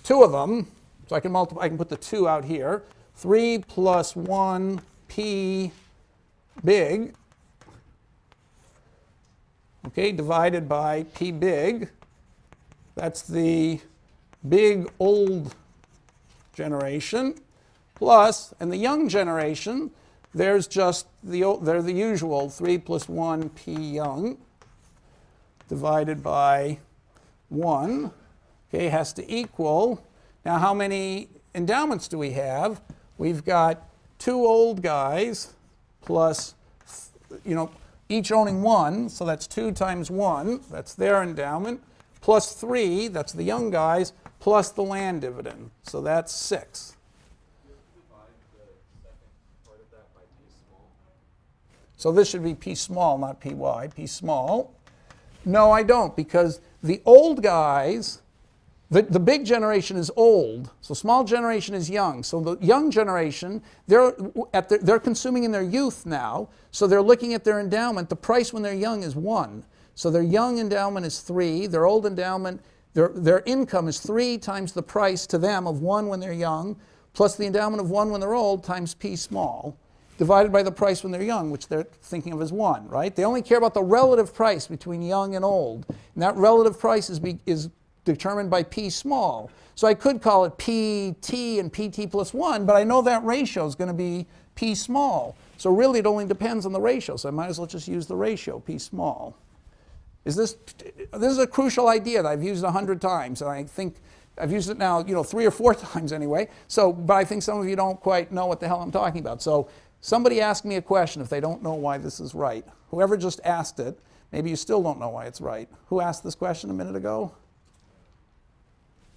2 of them, so I can multiply, I can put the 2 out here. 3 plus 1 P big, okay, divided by P big. That's the big old generation, plus, and the young generation, there's just they're the usual 3 plus 1 P young divided by 1, okay, has to equal, now how many endowments do we have? We've got 2 old guys plus, each owning 1, so that's 2 times 1, that's their endowment, plus 3, that's the young guys, plus the land dividend, so that's 6. So this should be P small, not Py, P small. No, I don't, because the old guys, the big generation is old, so small generation is young. So the young generation, they're consuming in their youth now, so they're looking at their endowment. The price when they're young is 1. So their young endowment is 3, their old endowment, their income is 3 times the price to them of 1 when they're young, plus the endowment of 1 when they're old times P small, divided by the price when they're young, which they're thinking of as 1, right? They only care about the relative price between young and old. And that relative price is determined by P small. So I could call it PT and PT plus 1, but I know that ratio is going to be P small. So really it only depends on the ratio. So I might as well just use the ratio, P small. This is a crucial idea that I've used 100 times, and I think I've used it now, 3 or 4 times anyway. So, but I think some of you don't quite know what the hell I'm talking about. So somebody asked me a question if they don't know why this is right. Whoever just asked it, maybe you still don't know why it's right. Who asked this question a minute ago?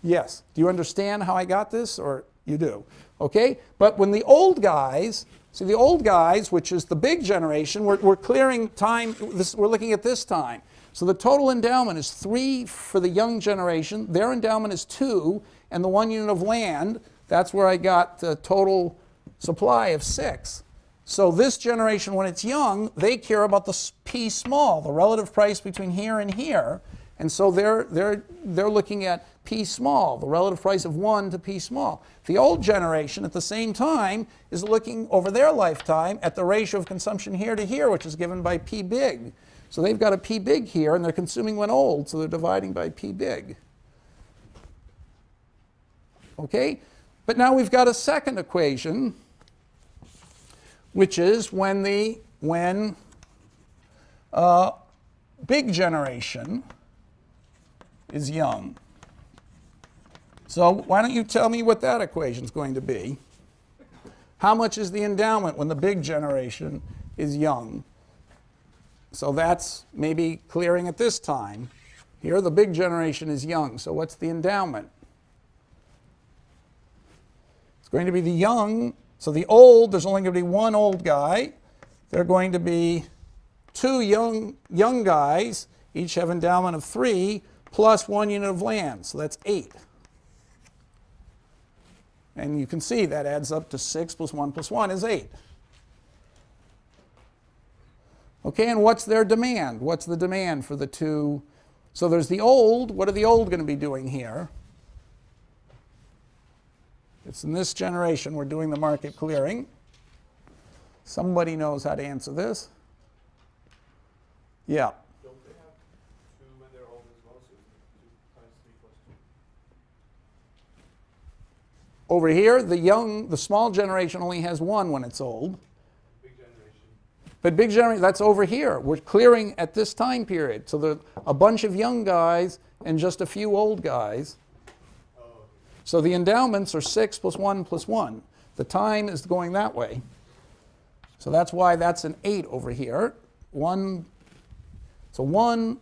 Yes. Do you understand how I got this, or you do? Okay? But when the old guys, see the old guys, which is the big generation, we're clearing time, we're looking at this time. So the total endowment is 3 for the young generation. Their endowment is 2, and the 1 unit of land, that's where I got the total supply of 6. So this generation, when it's young, they care about the P small, the relative price between here and here. And so they're looking at P small, the relative price of 1 to P small. The old generation, at the same time, is looking over their lifetime at the ratio of consumption here to here, which is given by P big. So they've got a P big here, and they're consuming when old, so they're dividing by P big. Okay? But now we've got a second equation, which is when big generation is young. So why don't you tell me what that equation is going to be? How much is the endowment when the big generation is young? So that's maybe clearing at this time. Here the big generation is young, so what's the endowment? It's going to be the young, so the old, there's only going to be 1 old guy. There are going to be 2 young guys, each have endowment of 3, plus 1 unit of land, so that's 8. And you can see that adds up to 6 plus 1 plus 1 is 8. Okay, and what's their demand? What's the demand for the 2? So there's the old. What are the old going to be doing here? It's in this generation we're doing the market clearing. Somebody knows how to answer this. Yeah. Don't they have 2 when they're old as well? So 2 times 3 plus 2. Over here, the small generation only has 1 when it's old. Big generation. But big generation, that's over here. We're clearing at this time period. So there's a bunch of young guys and just a few old guys. Oh, okay. So the endowments are 6 plus 1 plus 1. The time is going that way. So that's why that's an 8 over here. 1, so 1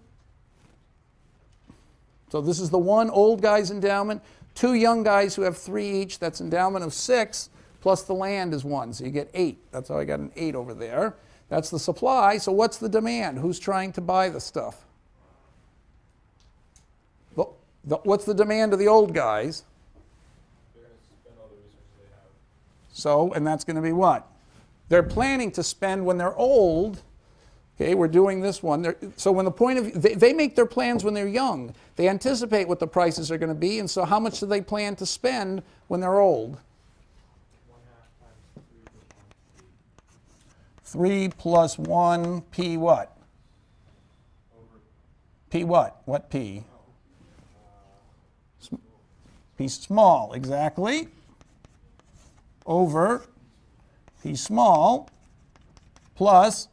So this is the one old guy's endowment. 2 young guys who have 3 each, that's endowment of 6, plus the land is 1. So you get 8. That's how I got an 8 over there. That's the supply. So what's the demand? Who's trying to buy the stuff? What's the demand of the old guys? They're going to spend all the resources they have. So, and that's going to be what? They're planning to spend when they're old. Okay, we're doing this one. So when the point of they make their plans when they're young. They anticipate what the prices are going to be, and so how much do they plan to spend when they're old? 3 plus 1 p what? P what? What p? P small, exactly. Over p small plus,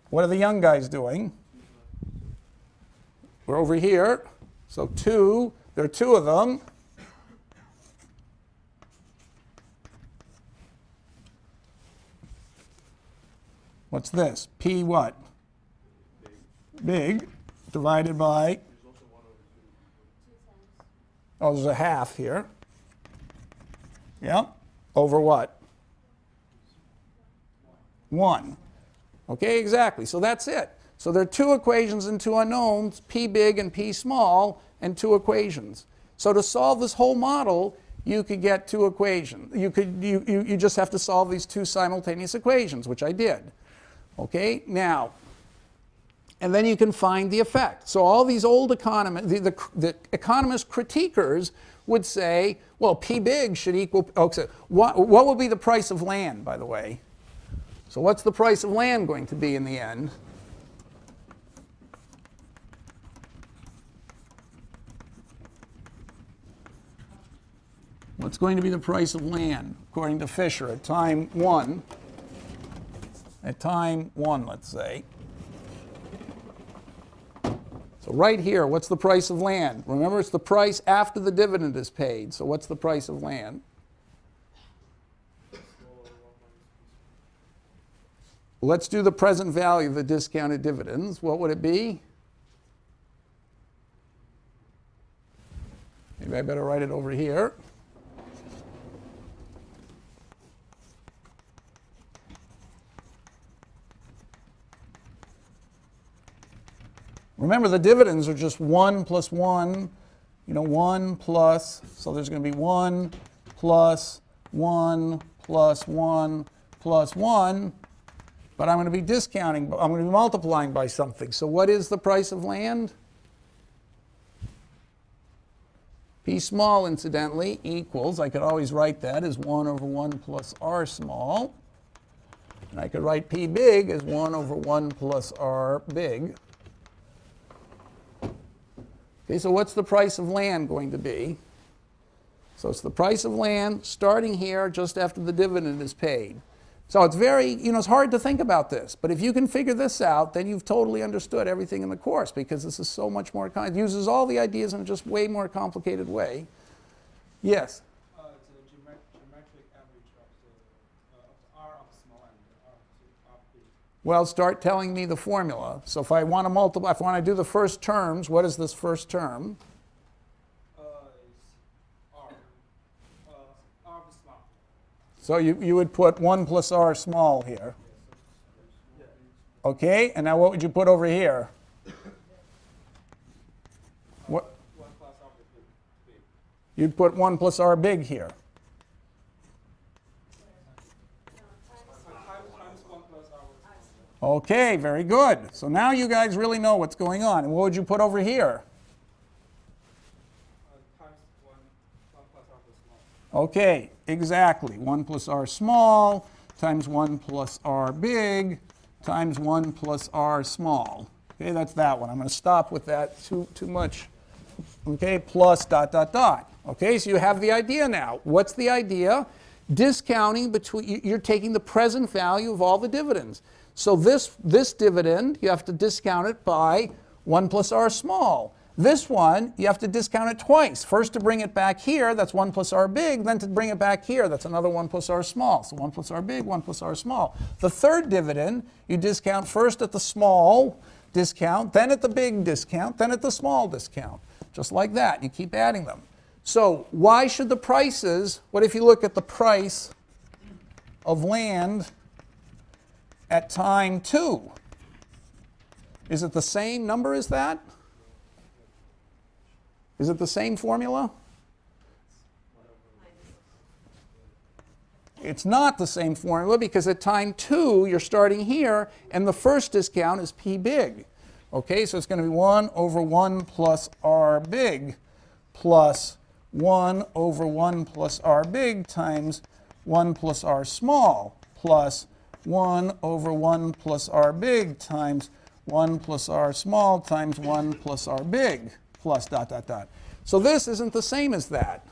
what are the young guys doing? We're over here. So 2, there are 2 of them. What's this? P what? Big, divided by, oh, there's a half here. Yeah, over what? 1. Okay, exactly. So that's it. So there are 2 equations and 2 unknowns, P big and P small, and 2 equations. So to solve this whole model, you could get 2 equations. You just have to solve these 2 simultaneous equations, which I did. Okay, now, and then you can find the effect. So all these old economists, the economist critiquers would say, well, P big should equal, okay, what will be the price of land, by the way? So what's the price of land going to be in the end? What's going to be the price of land, according to Fisher, at time 1? At time 1, let's say. So right here, what's the price of land? Remember, it's the price after the dividend is paid. So what's the price of land? Let's do the present value of the discounted dividends. What would it be? Maybe I better write it over here. Remember, the dividends are just 1 plus 1, 1 plus, so there's going to be 1 plus 1 plus 1 plus 1, but I'm going to be discounting, I'm going to be multiplying by something. So what is the price of land? P small, incidentally, equals, I could always write that as 1 over 1 plus r small. And I could write P big as 1 over 1 plus r big. Okay, so what's the price of land going to be? So it's the price of land starting here just after the dividend is paid. So it's very, it's hard to think about this. But if you can figure this out, then you've totally understood everything in the course, because this is so much more, it uses all the ideas in a just way more complicated way. Yes? It's a geometric average of the R of small and R of big. Well, start telling me the formula. So if I want to multiply, if I want to do the first terms, what is this first term? It's R. R of small. So you would put 1 plus r small here. Okay, and now what would you put over here? What? 1 plus R big. You'd put 1 plus r big here. Times 1 plus R. Okay, very good. So now you guys really know what's going on. And what would you put over here? Times 1 plus R small. Okay, exactly. 1 plus r small times 1 plus r big times 1 plus r small. Okay, that's that one. I'm going to stop with that. Too much. Okay, plus dot, dot, dot. Okay, so you have the idea now. What's the idea? Discounting between, you're taking the present value of all the dividends. So this dividend, you have to discount it by 1 plus r small. This one, you have to discount it twice. First to bring it back here, that's 1 plus r big. Then to bring it back here, that's another 1 plus r small. So 1 plus r big, 1 plus r small. The third dividend, you discount first at the small, discount, then at the big discount, then at the small discount. Just like that. You keep adding them. So why should the prices, what if you look at the price of land at time 2? Is it the same number as that? Is it the same formula? It's not the same formula because at time 2 you're starting here and the first discount is P big. Okay, so it's going to be 1 over 1 plus R big plus 1 over 1 plus R big times 1 plus R small plus 1 over 1 plus R big times 1 plus R small times 1 plus R big plus dot dot dot. So this isn't the same as that.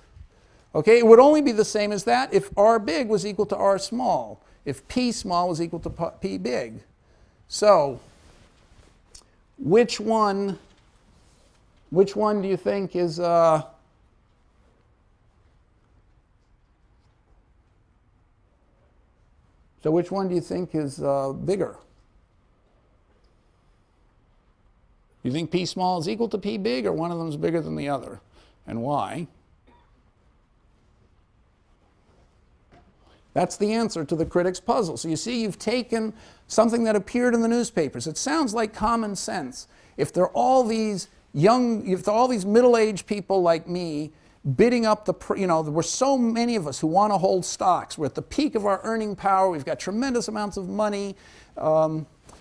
Okay, it would only be the same as that if R big was equal to R small, if P small was equal to P big. So which one do you think is so which one do you think is bigger? You think P small is equal to P big, or one of them is bigger than the other? And why? That's the answer to the critic's puzzle. So you see, you've taken something that appeared in the newspapers. It sounds like common sense. If there are all these middle-aged people like me bidding up the, there were so many of us who want to hold stocks. We're at the peak of our earning power. We've got tremendous amounts of money.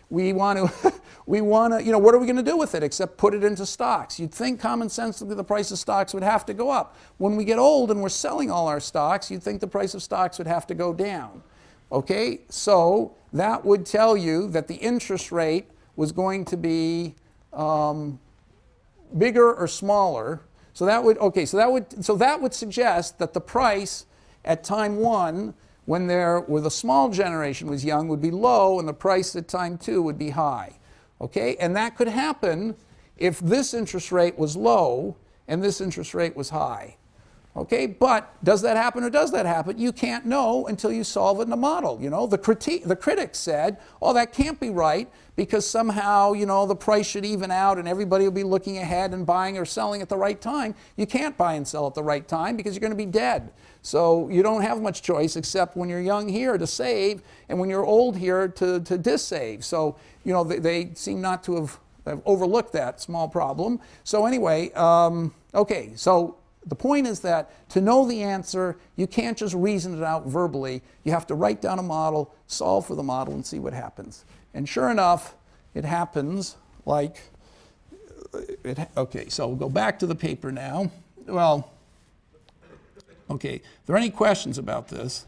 We want to, what are we going to do with it except put it into stocks? You'd think common sensically the price of stocks would have to go up. When we get old and we're selling all our stocks, you'd think the price of stocks would have to go down. Okay, so that would tell you that the interest rate was going to be bigger or smaller. So that would suggest that the price at time 1, when the small generation was young, would be low, and the price at time 2 would be high. Okay, and that could happen if this interest rate was low and this interest rate was high. Okay, but does that happen or does that happen? You can't know until you solve it in a model. The critics said, oh, that can't be right because somehow, the price should even out and everybody will be looking ahead and buying or selling at the right time. You can't buy and sell at the right time because you're going to be dead. So you don't have much choice except when you're young here to save and when you're old here to dissave. So, they seem not to have overlooked that small problem. So anyway, okay, so the point is that to know the answer, you can't just reason it out verbally. You have to write down a model, solve for the model, and see what happens. And sure enough, it happens like, okay, so we'll go back to the paper now. Well, okay, are there any questions about this?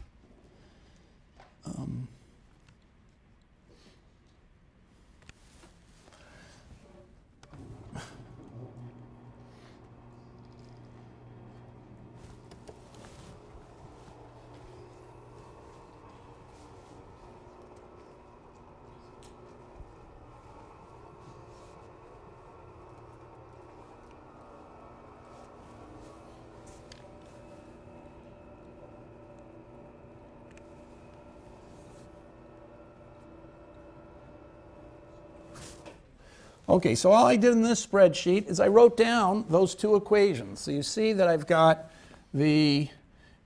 Okay, so all I did in this spreadsheet is I wrote down those two equations. So you see that I've got the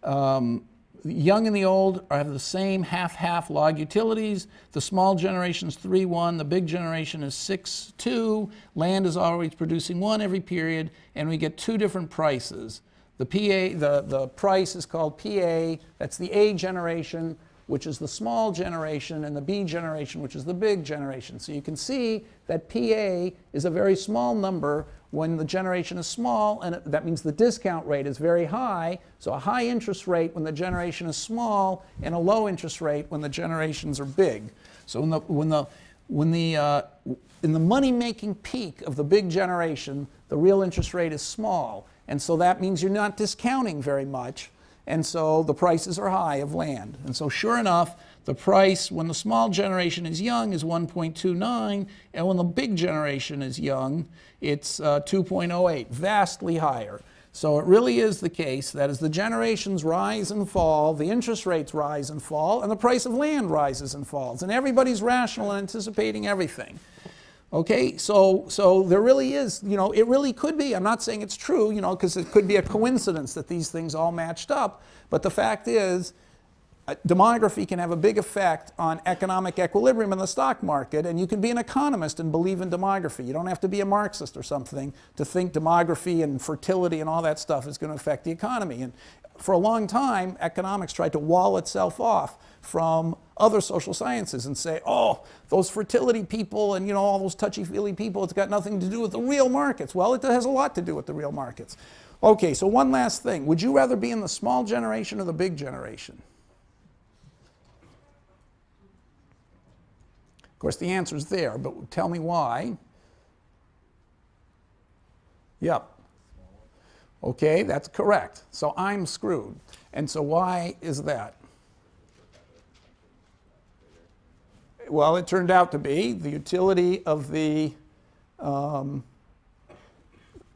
young and the old have the same half-half log utilities. The small generation is 3:1. The big generation is 6:2. Land is always producing 1 every period, and we get 2 different prices. The price is called PA. That's the A generation, which is the small generation, and the B generation, which is the big generation. So you can see that PA is a very small number when the generation is small, and that means the discount rate is very high. So a high interest rate when the generation is small, and a low interest rate when the generations are big. So in the money-making peak of the big generation, the real interest rate is small, and so that means you're not discounting very much. And so the prices are high of land. And so sure enough, the price when the small generation is young is 1.29, and when the big generation is young, it's 2.08, vastly higher. So it really is the case that as the generations rise and fall, the interest rates rise and fall, and the price of land rises and falls. And everybody's rational and anticipating everything. Okay, so there really is, it really could be. I'm not saying it's true, because it could be a coincidence that these things all matched up. But the fact is, demography can have a big effect on economic equilibrium in the stock market, and you can be an economist and believe in demography. You don't have to be a Marxist or something to think demography and fertility and all that stuff is going to affect the economy. And for a long time, economics tried to wall itself off from other social sciences and say, oh, those fertility people and all those touchy-feely people, it's got nothing to do with the real markets. Well, it has a lot to do with the real markets. Okay, so one last thing. Would you rather be in the small generation or the big generation? Of course, the answer is there, but tell me why. Yep. Okay, that's correct. So I'm screwed. And so why is that? Well, it turned out to be the utility of the,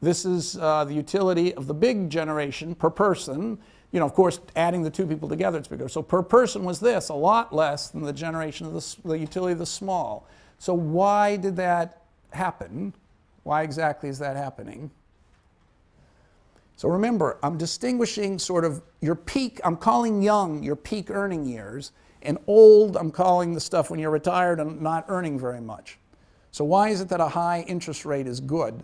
this is the utility of the big generation per person. Of course, adding the two people together, it's bigger. So per person was this, a lot less than the generation of the utility of the small. So why did that happen? Why exactly is that happening? So remember, I'm distinguishing sort of your peak, I'm calling young your peak earning years, and old, I'm calling the stuff when you're retired and not earning very much. So why is it that a high interest rate is good?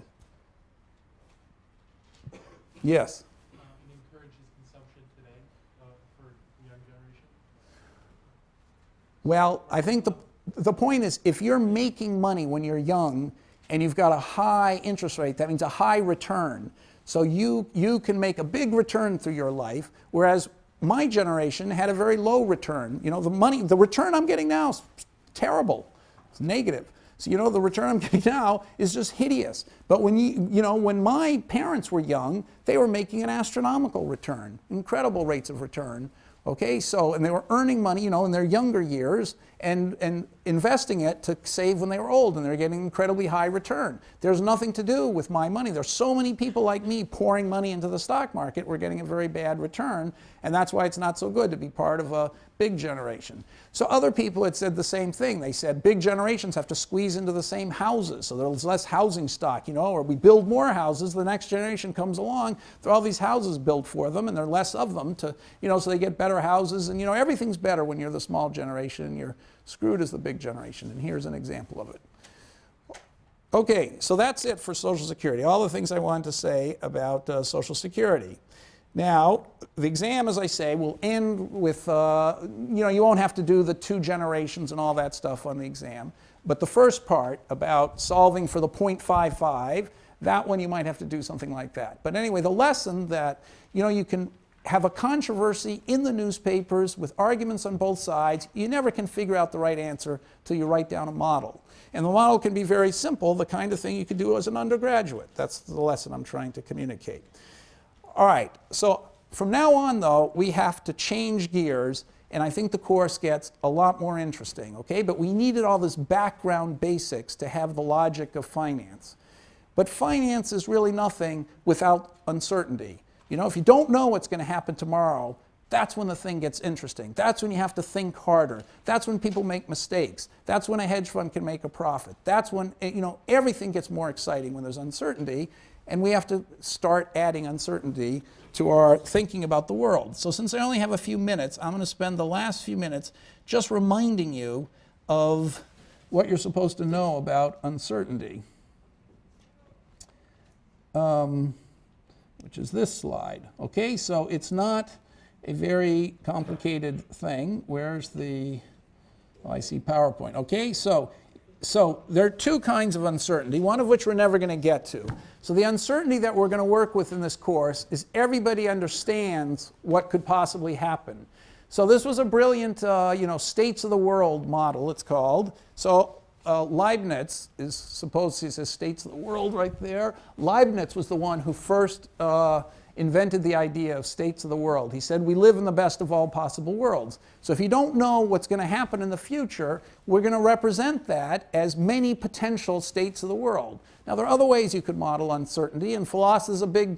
Yes? It encourages consumption today for the young generation. Well, I think the point is, if you're making money when you're young and you've got a high interest rate, that means a high return. So you can make a big return through your life, whereas my generation had a very low return. The return I'm getting now is terrible. It's negative. So the return I'm getting now is just hideous. But when my parents were young, they were making an astronomical return, incredible rates of return. Okay, and they were earning money, in their younger years and investing it to save when they were old, and they're getting incredibly high return. There's nothing to do with my money. There's so many people like me pouring money into the stock market, we're getting a very bad return, and that's why it's not so good to be part of a big generation. So other people had said the same thing. They said big generations have to squeeze into the same houses, so there's less housing stock, or we build more houses, the next generation comes along, there are all these houses built for them, and there are less of them to, so they get better houses, and everything's better when you're the small generation and you're screwed as the big generation, and here's an example of it. Okay, so that's it for Social Security, all the things I wanted to say about Social Security. Now, the exam, as I say, will end with, you won't have to do the 2 generations and all that stuff on the exam, but the first part about solving for the 0.55, that one you might have to do something like that. But anyway, the lesson that, you can have a controversy in the newspapers with arguments on both sides. You never can figure out the right answer till you write down a model. And the model can be very simple, the kind of thing you could do as an undergraduate. That's the lesson I'm trying to communicate. All right, so from now on, though, we have to change gears, and I think the course gets a lot more interesting, okay? But we needed all this background basics to have the logic of finance. But finance is really nothing without uncertainty. If you don't know what's going to happen tomorrow, that's when the thing gets interesting. That's when you have to think harder. That's when people make mistakes. That's when a hedge fund can make a profit. That's when, everything gets more exciting when there's uncertainty, and we have to start adding uncertainty to our thinking about the world. So since I only have a few minutes, I'm going to spend the last few minutes just reminding you of what you're supposed to know about uncertainty. Which is this slide. Okay, so it's not a very complicated thing. Where's the, I see PowerPoint. Okay, so there are 2 kinds of uncertainty, one of which we're never going to get to. So the uncertainty that we're going to work with in this course is everybody understands what could possibly happen. So this was a brilliant, states of the world model, it's called. So Leibniz is supposed to say states of the world right there. Leibniz was the one who first invented the idea of states of the world. He said we live in the best of all possible worlds. So if you don't know what's going to happen in the future, we're going to represent that as many potential states of the world. Now there are other ways you could model uncertainty, and philosophy is a big,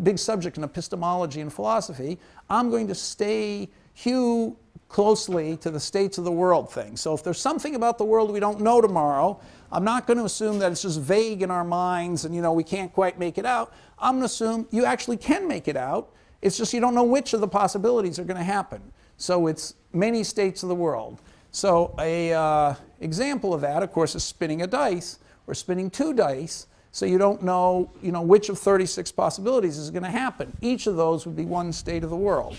big subject in epistemology and philosophy. I'm going to stay hew closely to the states of the world thing. So if there's something about the world we don't know tomorrow, I'm not going to assume that it's just vague in our minds and, you know, we can't quite make it out. I'm going to assume you actually can make it out. It's just you don't know which of the possibilities are going to happen. So it's many states of the world. So a example of that, of course, is spinning a dice or spinning 2 dice. So you don't know, which of 36 possibilities is going to happen. Each of those would be one state of the world.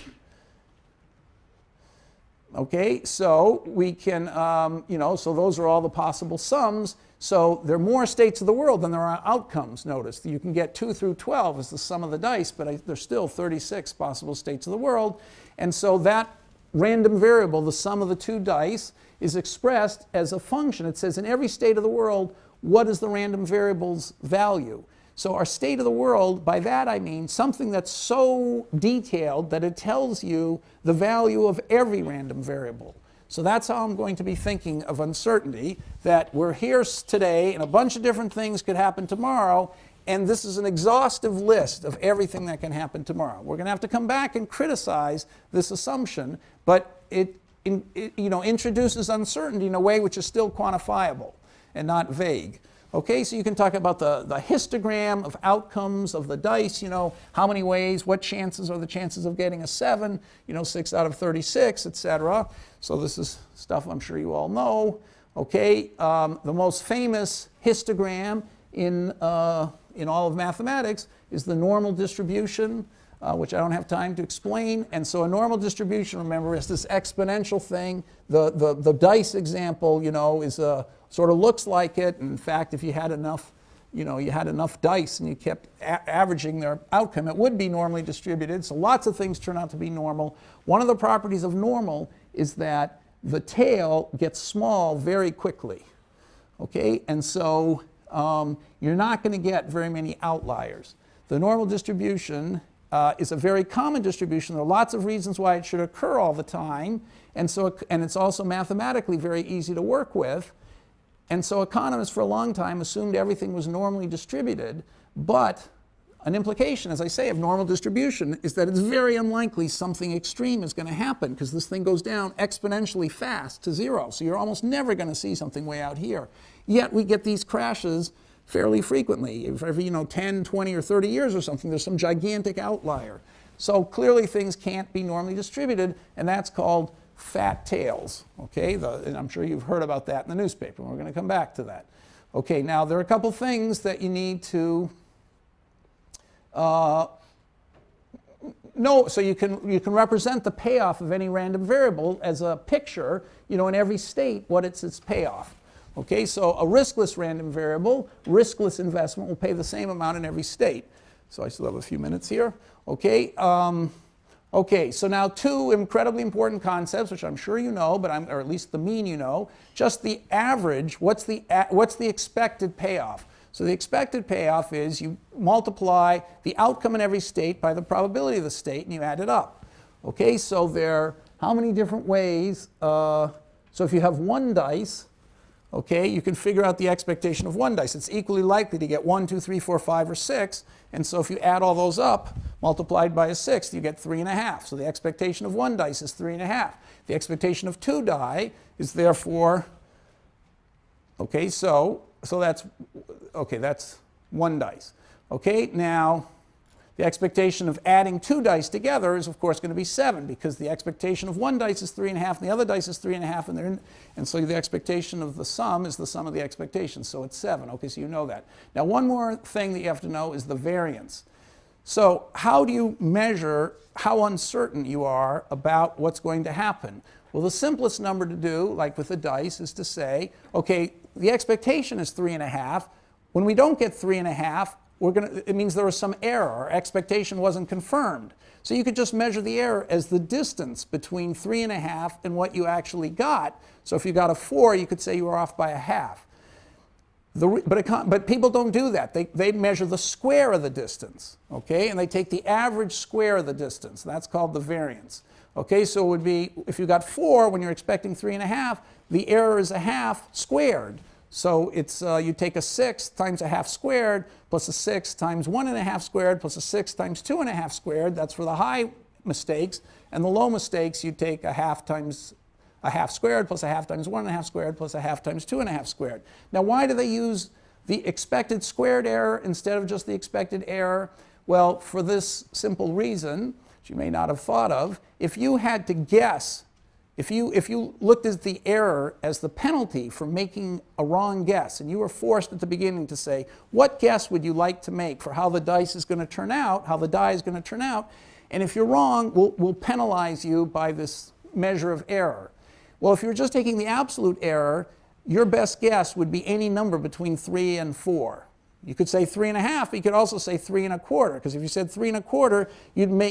Okay, so we can, so those are all the possible sums. So there are more states of the world than there are outcomes, notice. You can get 2 through 12 as the sum of the dice, but there's still 36 possible states of the world. And so that random variable, the sum of the 2 dice, is expressed as a function. It says in every state of the world, what is the random variable's value? So our state of the world, by that I mean something that's so detailed that it tells you the value of every random variable. So that's how I'm going to be thinking of uncertainty, that we're here today and a bunch of different things could happen tomorrow, and this is an exhaustive list of everything that can happen tomorrow. We're going to have to come back and criticize this assumption, but it introduces uncertainty in a way which is still quantifiable and not vague. Okay, so you can talk about the histogram of outcomes of the dice, how many ways, what chances are the chances of getting a 7, 6 out of 36, etc. So this is stuff I'm sure you all know. Okay, the most famous histogram in all of mathematics is the normal distribution, which I don't have time to explain. And so a normal distribution, remember, is this exponential thing. The dice example, is sort of looks like it. In fact, if you had enough, dice and you kept averaging their outcome, it would be normally distributed. So lots of things turn out to be normal. One of the properties of normal is that the tail gets small very quickly. Okay, and so you're not going to get very many outliers. The normal distribution is a very common distribution. There are lots of reasons why it should occur all the time, and it's also mathematically very easy to work with. And so economists for a long time assumed everything was normally distributed, but an implication, as I say, of normal distribution is that it's very unlikely something extreme is going to happen because this thing goes down exponentially fast to 0. So you're almost never going to see something way out here. Yet we get these crashes fairly frequently. If every 10, 20, or 30 years or something, there's some gigantic outlier. So clearly things can't be normally distributed, and that's called fat tails. Okay, and I'm sure you've heard about that in the newspaper. We're going to come back to that. Okay, now there are a couple things that you need to know. So you can represent the payoff of any random variable as a picture, in every state, what its payoff. Okay, so a riskless random variable, riskless investment will pay the same amount in every state. So I still have a few minutes here. Okay, okay, so now 2 incredibly important concepts, which I'm sure you know, or at least the mean you know. Just the average, what's the expected payoff? So the expected payoff is you multiply the outcome in every state by the probability of the state, and you add it up. Okay, so there are how many different ways? So if you have 1 dice, okay, you can figure out the expectation of 1 dice. It's equally likely to get 1, 2, 3, 4, 5, or 6. And so if you add all those up, multiplied by a 6th, you get 3.5. So the expectation of 1 dice is 3.5. The expectation of 2 die is therefore, okay, so that's 1 dice. Okay, now the expectation of adding 2 dice together is, of course, going to be 7 because the expectation of 1 dice is 3.5 and the other dice is 3.5, and so the expectation of the sum is the sum of the expectations, so it's 7. Okay, so you know that. Now, one more thing that you have to know is the variance. So how do you measure how uncertain you are about what's going to happen? Well, the simplest number to do, like with the dice, is to say, okay, the expectation is 3.5. When we don't get 3.5, it means there was some error. Our expectation wasn't confirmed. So you could just measure the error as the distance between 3.5 and what you actually got. So if you got a 4, you could say you were off by a half. But people don't do that. They measure the square of the distance, okay? And they take the average square of the distance. That's called the variance. Okay, so it would be, if you got 4 when you're expecting 3.5, the error is a half squared. So it's, you take a 6 times a half squared, plus a 6 times 1.5 squared, plus a 6 times 2.5 squared. That's for the high mistakes. And the low mistakes, you take a half times a half squared plus a half times 1.5 squared plus a half times 2.5 squared. Now, why do they use the expected squared error instead of just the expected error? Well, for this simple reason, which you may not have thought of, if you had to guess, if you looked at the error as the penalty for making a wrong guess, and you were forced at the beginning to say, what guess would you like to make for how the dice is going to turn out, how the die is going to turn out, and if you're wrong, we'll penalize you by this measure of error. Well, if you're just taking the absolute error, your best guess would be any number between 3 and 4. You could say 3.5, but you could also say 3.25, because if you said 3.25,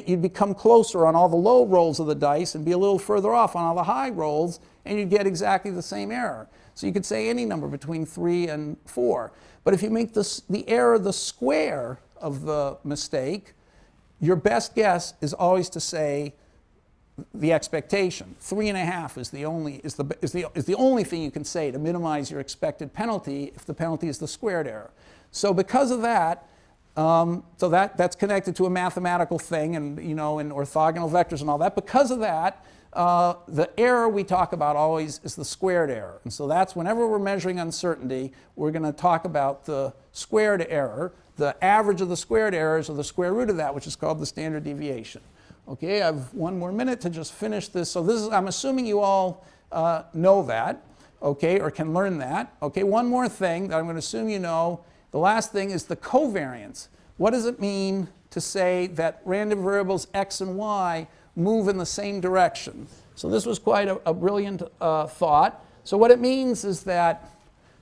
you'd become closer on all the low rolls of the dice and be a little further off on all the high rolls, and you'd get exactly the same error. So you could say any number between 3 and 4. But if you make the error the square of the mistake, your best guess is always to say the expectation. 3.5 is the only thing you can say to minimize your expected penalty if the penalty is the squared error. So because of that, that's connected to a mathematical thing, and in orthogonal vectors and all that. Because of that, the error we talk about always is the squared error. And so that's whenever we're measuring uncertainty, we're going to talk about the squared error. The average of the squared errors, or the square root of that, which is called the standard deviation. Okay, I have one more minute to just finish this. So I'm assuming you all know that, okay, or can learn that. Okay, one more thing that I'm going to assume you know. The last thing is the covariance. What does it mean to say that random variables x and y move in the same direction? So this was quite a brilliant thought. So what it means is that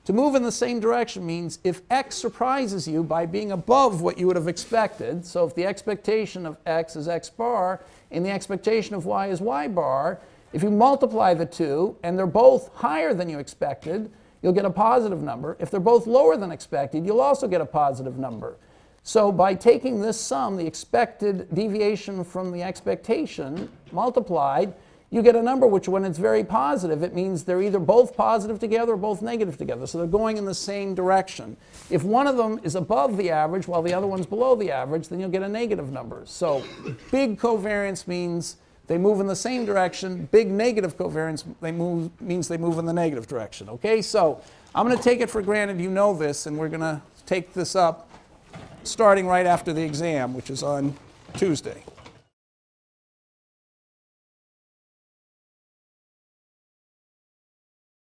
to move in the same direction means if x surprises you by being above what you would have expected, so if the expectation of x is x bar and the expectation of y is y bar, if you multiply the two and they're both higher than you expected, you'll get a positive number. If they're both lower than expected, you'll also get a positive number. So by taking this sum, the expected deviation from the expectation multiplied, you get a number which, when it's very positive, it means they're either both positive together or both negative together. So they're going in the same direction. If one of them is above the average while the other one's below the average, then you'll get a negative number. So big covariance means they move in the same direction. Big negative covariance means they move in the negative direction. Okay, so I'm going to take it for granted you know this, and we're going to take this up starting right after the exam, which is on Tuesday.